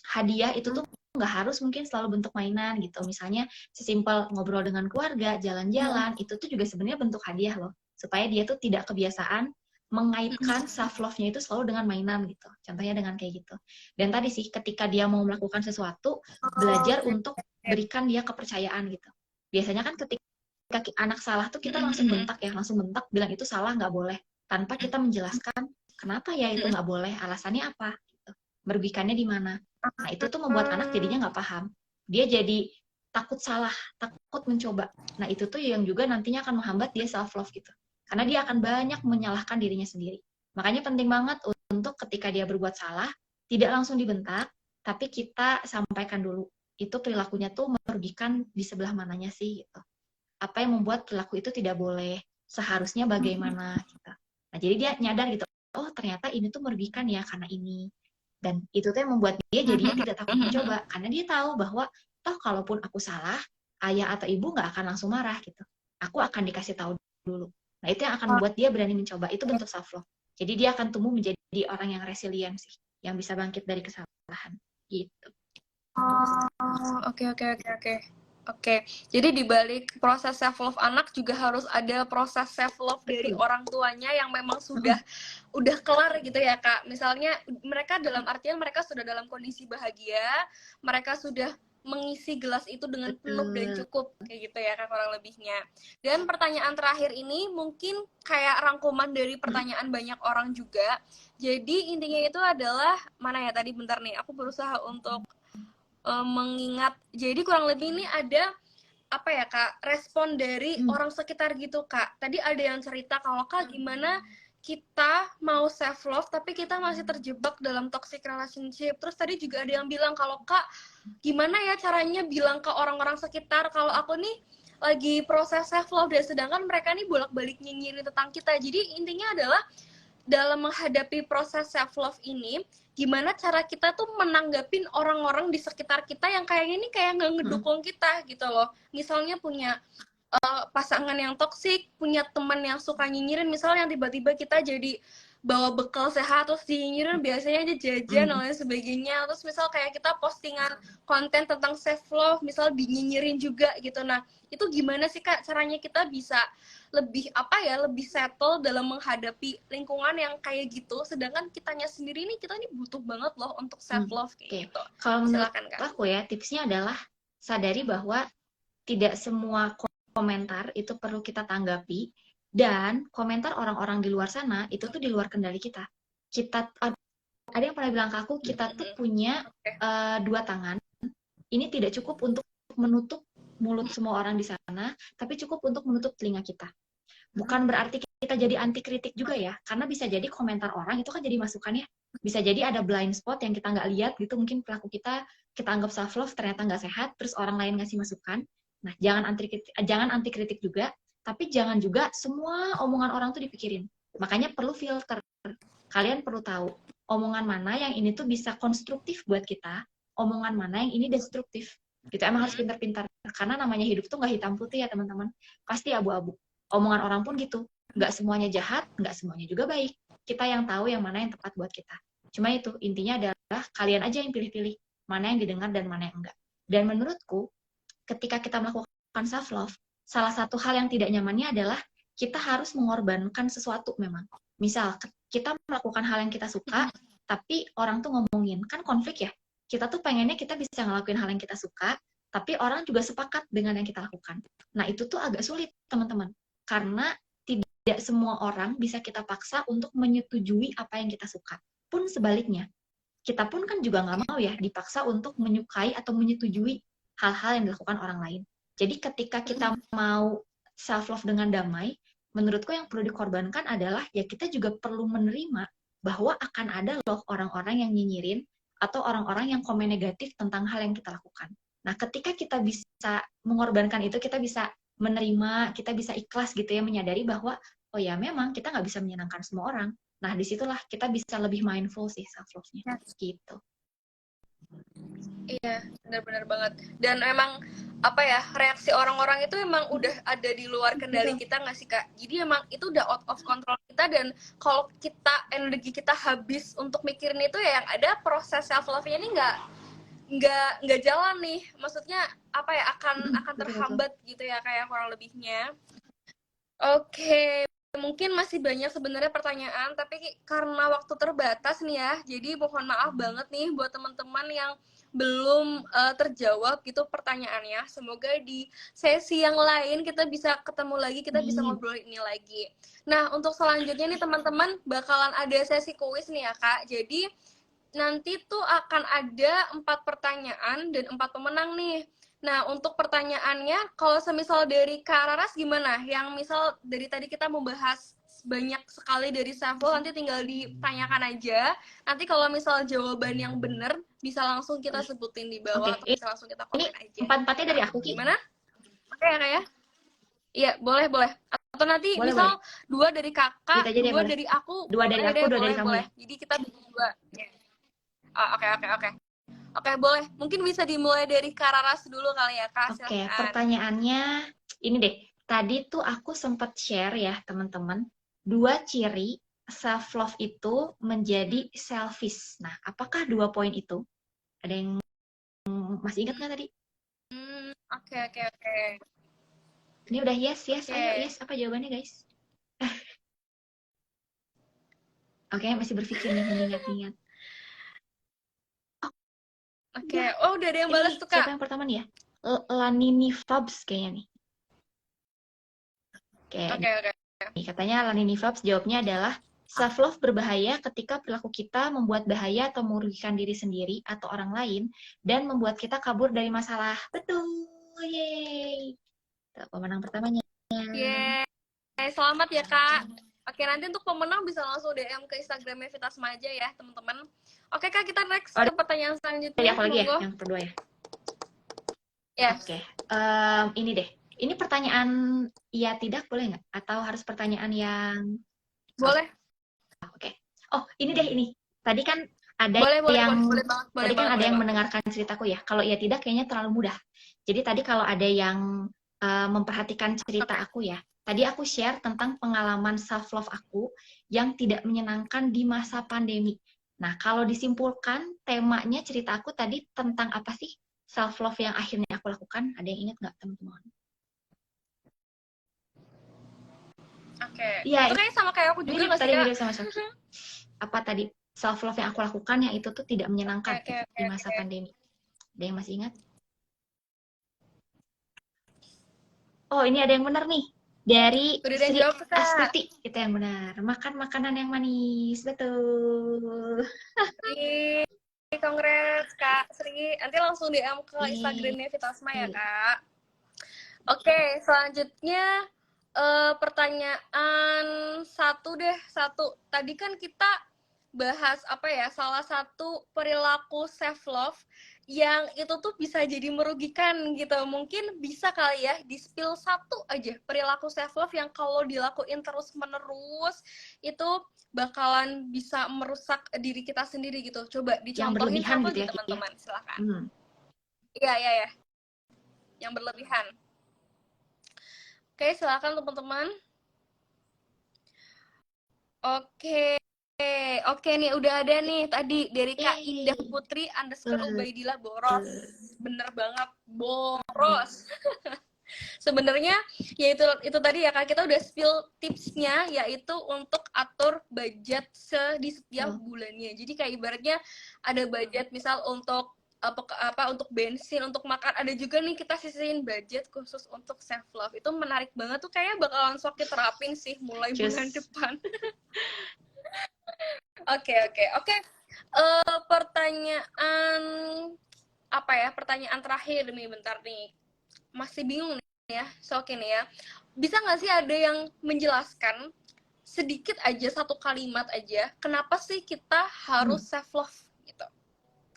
hadiah itu tuh nggak harus mungkin selalu bentuk mainan gitu. Misalnya sesimpel ngobrol dengan keluarga, jalan-jalan, itu tuh juga sebenarnya bentuk hadiah loh. Supaya dia tuh tidak kebiasaan mengaitkan self love-nya itu selalu dengan mainan gitu. Contohnya dengan kayak gitu. Dan tadi sih ketika dia mau melakukan sesuatu, belajar untuk berikan dia kepercayaan gitu. Biasanya kan ketika anak salah tuh kita langsung bentak ya, langsung bentak bilang itu salah, nggak boleh. Tanpa kita menjelaskan kenapa ya itu nggak boleh, alasannya apa, gitu. Merugikannya di mana. Nah itu tuh membuat anak jadinya nggak paham. Dia jadi takut salah, takut mencoba. Nah itu tuh yang juga nantinya akan menghambat dia self love gitu. Karena dia akan banyak menyalahkan dirinya sendiri. Makanya penting banget untuk ketika dia berbuat salah, tidak langsung dibentak, tapi kita sampaikan dulu. Itu perilakunya tuh merugikan di sebelah mananya sih gitu. Apa yang membuat perilaku itu tidak boleh, seharusnya bagaimana gitu. Nah jadi dia nyadar gitu, oh ternyata ini tuh merugikan ya karena ini. Dan itu tuh yang membuat dia jadinya tidak takut mencoba, karena dia tahu bahwa toh kalaupun aku salah, ayah atau ibu nggak akan langsung marah gitu. Aku akan dikasih tahu dulu. Nah itu yang akan membuat dia berani mencoba. Itu bentuk self love. Jadi dia akan tumbuh menjadi orang yang resilient sih, yang bisa bangkit dari kesalahan gitu. Oke, oke, oke, oke. Oke, jadi di balik proses self love anak juga harus ada proses self love dari orang tuanya yang memang sudah udah kelar gitu ya Kak. Misalnya mereka dalam artian mereka sudah dalam kondisi bahagia, mereka sudah mengisi gelas itu dengan penuh dan cukup kayak gitu ya Kak kurang lebihnya. Dan pertanyaan terakhir ini mungkin kayak rangkuman dari pertanyaan banyak orang juga. Jadi intinya itu adalah mana ya tadi bentar nih, aku berusaha untuk mengingat. Jadi kurang lebih ini ada apa ya Kak, respon dari orang sekitar gitu Kak. Tadi ada yang cerita kalau Kak gimana kita mau self love tapi kita masih terjebak dalam toxic relationship. Terus tadi juga ada yang bilang kalau Kak gimana ya caranya bilang ke orang-orang sekitar kalau aku nih lagi proses self love dan sedangkan mereka nih bolak-balik nyinyirin tentang kita. Jadi intinya adalah dalam menghadapi proses self love ini, gimana cara kita tuh menanggapin orang-orang di sekitar kita yang kayaknya ini kayak nggak ngedukung kita gitu loh. Misalnya punya pasangan yang toksik, punya teman yang suka nyinyirin, misalnya yang tiba-tiba kita jadi bawa bekal sehat terus nyinyirin biasanya aja jajan dan lain sebagainya. Terus misal kayak kita postingan konten tentang self love, misal dinyinyirin juga gitu. Nah, itu gimana sih Kak caranya kita bisa lebih apa ya, lebih settle dalam menghadapi lingkungan yang kayak gitu, sedangkan kitanya sendiri nih kita nih butuh banget loh untuk self love kayak gitu. Kalau menurut Silakan Kak. aku ya, tipsnya adalah sadari bahwa tidak semua komentar itu perlu kita tanggapi, dan komentar orang-orang di luar sana itu tuh di luar kendali kita. Ada yang pernah bilang ke aku, kita tuh punya dua tangan. Ini tidak cukup untuk menutup mulut semua orang di sana, tapi cukup untuk menutup telinga kita. Bukan berarti kita jadi anti kritik juga ya, karena bisa jadi komentar orang itu kan jadi masukan ya. Bisa jadi ada blind spot yang kita nggak lihat gitu, mungkin perilaku kita anggap self love ternyata nggak sehat, terus orang lain ngasih masukan. Nah, jangan anti kritik juga, tapi jangan juga semua omongan orang tuh dipikirin. Makanya perlu filter. Kalian perlu tahu omongan mana yang ini tuh bisa konstruktif buat kita, omongan mana yang ini destruktif. Gitu, emang harus pintar-pintar. Karena namanya hidup tuh nggak hitam putih ya teman-teman. Pasti abu-abu. Omongan orang pun gitu. Nggak semuanya jahat, nggak semuanya juga baik. Kita yang tahu yang mana yang tepat buat kita. Cuma itu, intinya adalah kalian aja yang pilih-pilih. Mana yang didengar dan mana yang enggak. Dan menurutku, ketika kita melakukan self-love, salah satu hal yang tidak nyamannya adalah kita harus mengorbankan sesuatu memang. Misal, kita melakukan hal yang kita suka, tapi orang tuh ngomongin. Kan konflik ya? Kita tuh pengennya kita bisa ngelakuin hal yang kita suka, tapi orang juga sepakat dengan yang kita lakukan. Nah, itu tuh agak sulit, teman-teman. Karena tidak semua orang bisa kita paksa untuk menyetujui apa yang kita suka. Pun sebaliknya, kita pun kan juga nggak mau ya dipaksa untuk menyukai atau menyetujui hal-hal yang dilakukan orang lain. Jadi ketika kita mau self love dengan damai, menurutku yang perlu dikorbankan adalah ya kita juga perlu menerima bahwa akan ada loh orang-orang yang nyinyirin atau orang-orang yang komen negatif tentang hal yang kita lakukan. Nah, ketika kita bisa mengorbankan itu, kita bisa menerima, kita bisa ikhlas gitu ya, menyadari bahwa oh ya memang kita nggak bisa menyenangkan semua orang. Nah, disitulah kita bisa lebih mindful sih self love-nya. Gitu. Iya, benar-benar banget. Dan emang apa ya, reaksi orang-orang itu emang udah ada di luar kendali kita nggak sih Kak? Jadi emang itu udah out of control kita, dan kalau kita energi kita habis untuk mikirin itu ya yang ada proses self love-nya ini nggak jalan nih. Maksudnya apa ya, akan terhambat gitu ya kayak kurang lebihnya. Oke, mungkin masih banyak sebenarnya pertanyaan, tapi karena waktu terbatas nih ya, jadi mohon maaf banget nih buat teman-teman yang belum terjawab gitu pertanyaannya. Semoga di sesi yang lain kita bisa ketemu lagi, kita bisa ngobrol ini lagi. Nah, untuk selanjutnya nih teman-teman bakalan ada sesi kuis nih ya Kak. Jadi nanti tuh akan ada 4 pertanyaan dan 4 pemenang nih. Nah, untuk pertanyaannya, kalau semisal dari Kak Raras gimana? Yang misal dari tadi kita membahas banyak sekali dari self love, nanti tinggal ditanyakan aja. Nanti kalau misal jawaban yang benar, bisa langsung kita sebutin di bawah, atau bisa langsung kita komen aja. Empat-empatnya dari aku, Ki. Gimana? Oke ya, Kak ya? Iya, boleh. Atau nanti misal 2 dari kakak, 2 dari aku. 2 dari aku, 2 dari kamu. Boleh. Jadi kita berdua. Oke. Oke, boleh. Mungkin bisa dimulai dari Kak Raras dulu kali ya, Kak. Oke, pertanyaannya ini deh. Tadi tuh aku sempat share ya, teman-teman. 2 ciri self-love itu menjadi selfish. Nah, apakah 2 poin itu? Ada yang masih ingat nggak tadi? Oke. Ini udah yes. Ayo, yes. Apa jawabannya, guys? Oke, masih berpikir nih, mengingat-ingat. Oke, oh udah ada yang balas tuh Kak. Siapa yang pertama nih ya? Lanini Fabs kayaknya nih. Oke. Katanya Lanini Fabs jawabnya adalah self love berbahaya ketika perilaku kita membuat bahaya atau merugikan diri sendiri atau orang lain dan membuat kita kabur dari masalah. Betul, yeay. Pemenang pertamanya. Yeay, selamat ya Kak. Oke, nanti untuk pemenang bisa langsung DM ke Instagramnya Vitasma aja ya teman-teman. Oke Kak, kita next ke pertanyaan selanjutnya. Aku lagi ya, yang kedua ya. Yes. Oke, ini deh. Ini pertanyaan ya tidak boleh nggak? Atau harus pertanyaan yang... Boleh. Oke. Oh, ini deh ini. Tadi kan ada ada yang mendengarkan ceritaku ya. Kalau ya tidak kayaknya terlalu mudah. Jadi tadi kalau ada yang memperhatikan cerita aku ya. Tadi aku share tentang pengalaman self love aku yang tidak menyenangkan di masa pandemi. Nah, kalau disimpulkan temanya cerita aku tadi tentang apa sih self love yang akhirnya aku lakukan? Ada yang ingat nggak teman-teman? Oke. Ya, itu kayak sama kayak aku juga nggak sih? Tadi mirip sama Sofi. Apa tadi self love yang aku lakukan yang itu tuh tidak menyenangkan di masa pandemi? Ada yang masih ingat? Oh, ini ada yang benar nih. Dari Sri Astuti, itu yang benar. Makan makanan yang manis, betul. Congrats Kak Sri. Nanti langsung DM ke Instagramnya Vitasma ya Kak. Oke, selanjutnya pertanyaan satu. Tadi kan kita bahas apa ya, salah satu perilaku self love yang itu tuh bisa jadi merugikan gitu. Mungkin bisa kali ya di-spill satu aja perilaku self love yang kalau dilakuin terus menerus itu bakalan bisa merusak diri kita sendiri gitu. Coba dicontohin sama gitu ya, teman-teman, silakan. Iya. Yang berlebihan. Oke, silakan teman-teman. Oke nih, udah ada nih tadi dari Kak Indah Putri _Ubaidillah Boros. Bener banget, boros. Sebenarnya ya itu tadi ya Kak, kita udah spill tipsnya, yaitu untuk atur budget di setiap bulannya. Jadi kayak ibaratnya ada budget misal untuk untuk bensin, untuk makan, ada juga nih kita sisihin budget khusus untuk self love. Itu menarik banget tuh, kayaknya bakalan sok diterapin sih mulai bulan depan. Oke. Pertanyaan apa ya? Pertanyaan terakhir nih, bentar nih. Masih bingung nih ya. So oke nih ya. bisa nggak sih ada yang menjelaskan sedikit aja, satu kalimat aja, kenapa sih kita harus self love gitu?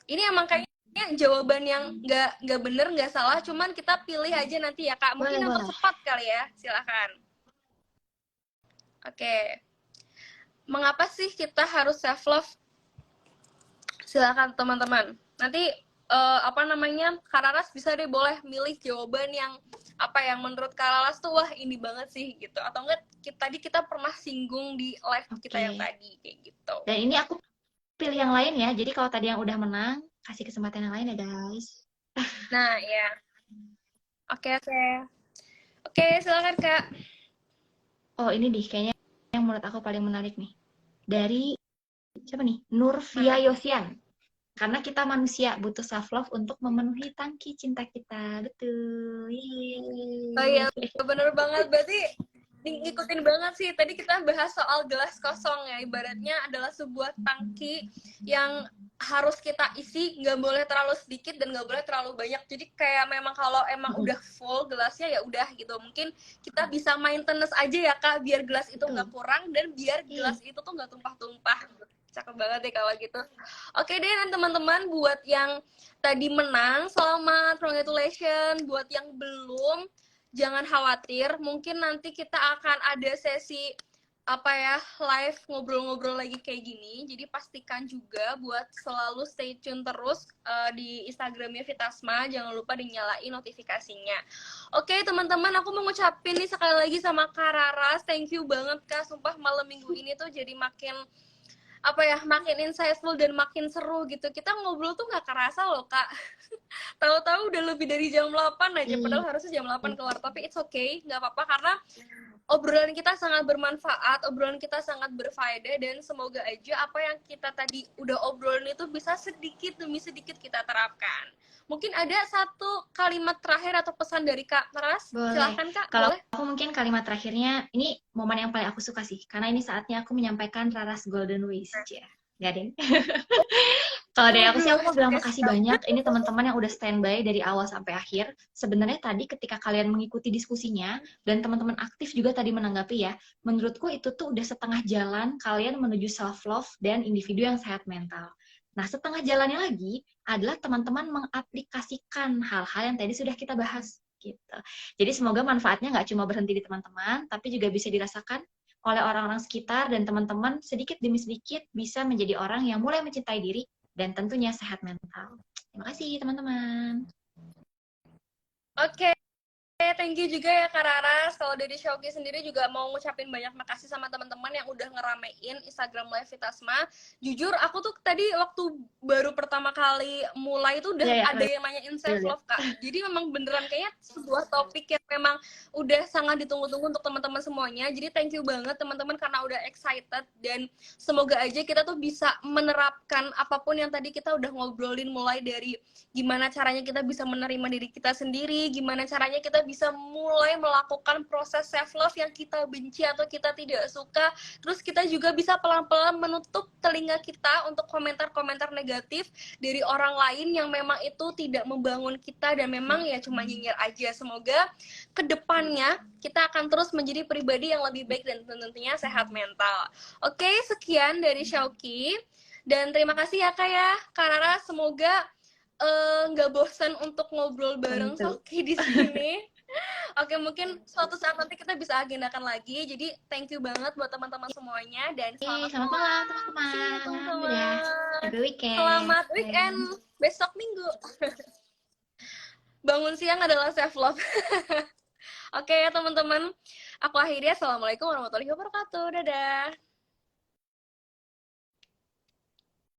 Ini emang kayaknya jawaban yang nggak bener, nggak salah, cuman kita pilih aja nanti ya Kak. Mungkin Boleh, yang boleh. tercepat kali ya, silakan. Oke, mengapa sih kita harus self love? Silakan teman-teman. Nanti apa namanya, Kararas bisa deh boleh milih jawaban yang apa yang menurut Kararas tuh wah ini banget sih gitu. Atau enggak tadi kita pernah singgung di live kita yang tadi kayak gitu. Dan ini aku pilih yang lain ya. Jadi kalau tadi yang udah menang, kasih kesempatan yang lain ya guys. Nah ya, oke oke. Oke silakan Kak. Oh ini nih kayaknya yang menurut aku paling menarik nih. Dari siapa nih? Nurvia Yosian. Karena kita manusia butuh self love untuk memenuhi tangki cinta kita. Betul. Yeay. Oh iya, bener banget. Berarti ngikutin banget sih. Tadi kita bahas soal gelas kosong ya. Ibaratnya adalah sebuah tangki yang harus kita isi, nggak boleh terlalu sedikit dan nggak boleh terlalu banyak. Jadi kayak memang kalau emang udah full gelasnya ya udah gitu. Mungkin kita bisa maintenance aja ya Kak, biar gelas itu nggak kurang dan biar gelas itu tuh nggak tumpah-tumpah. Cakep banget deh kalau gitu. Oke deh teman-teman, buat yang tadi menang, selamat, congratulations. Buat yang belum, jangan khawatir, mungkin nanti kita akan ada sesi apa ya, live ngobrol-ngobrol lagi kayak gini. Jadi pastikan juga buat selalu stay tune terus di Instagramnya Vitasma, jangan lupa dinyalain notifikasinya. Oke teman-teman, aku mau ngucapin nih sekali lagi sama Kak Raras, thank you banget Kak, sumpah malam minggu ini tuh jadi makin apa ya, makin insightful dan makin seru gitu. Kita ngobrol tuh nggak kerasa loh Kak. Tahu-tahu udah lebih dari jam 8 aja, padahal harusnya jam 8 keluar, tapi it's okay, nggak apa-apa, karena obrolan kita sangat bermanfaat, obrolan kita sangat berfaedah, dan semoga aja apa yang kita tadi udah obrolin itu bisa sedikit demi sedikit kita terapkan. Mungkin ada satu kalimat terakhir atau pesan dari Kak Ras? Silahkan Kak, kalau boleh? aku mungkin kalimat terakhirnya, ini momen yang paling aku suka sih, karena ini saatnya aku menyampaikan Raras Golden Wish. Gak deh. Kalau dari aku sih, aku mau bilang makasih banyak. Ini teman-teman yang udah standby dari awal sampai akhir. Sebenarnya tadi ketika kalian mengikuti diskusinya, dan teman-teman aktif juga tadi menanggapi ya, menurutku itu tuh udah setengah jalan kalian menuju self-love dan individu yang sehat mental. Nah, setengah jalannya lagi adalah teman-teman mengaplikasikan hal-hal yang tadi sudah kita bahas. Gitu. Jadi semoga manfaatnya nggak cuma berhenti di teman-teman, tapi juga bisa dirasakan oleh orang-orang sekitar, dan teman-teman sedikit demi sedikit bisa menjadi orang yang mulai mencintai diri dan tentunya sehat mental. Terima kasih teman-teman. Oke. Thank you juga ya Kak Raras. Kalau dari Shauki sendiri juga mau ngucapin banyak makasih sama teman-teman yang udah ngeramein Instagram Live Vitasma. Jujur aku tuh tadi waktu baru pertama kali mulai tuh udah ada yang nanyain self love Kak. Jadi memang beneran kayaknya sebuah topik yang memang udah sangat ditunggu-tunggu untuk teman-teman semuanya. Jadi thank you banget teman-teman karena udah excited, dan semoga aja kita tuh bisa menerapkan apapun yang tadi kita udah ngobrolin, mulai dari gimana caranya kita bisa menerima diri kita sendiri, gimana caranya kita bisa mulai melakukan proses self love yang kita benci atau kita tidak suka. Terus kita juga bisa pelan-pelan menutup telinga kita untuk komentar-komentar negatif dari orang lain yang memang itu tidak membangun kita dan memang ya cuma nyinyir aja. Semoga kedepannya kita akan terus menjadi pribadi yang lebih baik dan tentunya sehat mental. Oke, sekian dari Shauki, dan terima kasih ya Kak ya, Kak Rara. Semoga nggak bosan untuk ngobrol bareng Shauki di sini. Oke, mungkin suatu saat nanti kita bisa agendakan lagi. Jadi thank you banget buat teman-teman semuanya, dan selamat malam teman-teman. Happy weekend. Selamat weekend. Besok Minggu. Bangun siang adalah self love. Oke ya teman-teman. Aku akhiri. Assalamualaikum warahmatullahi wabarakatuh. Dadah.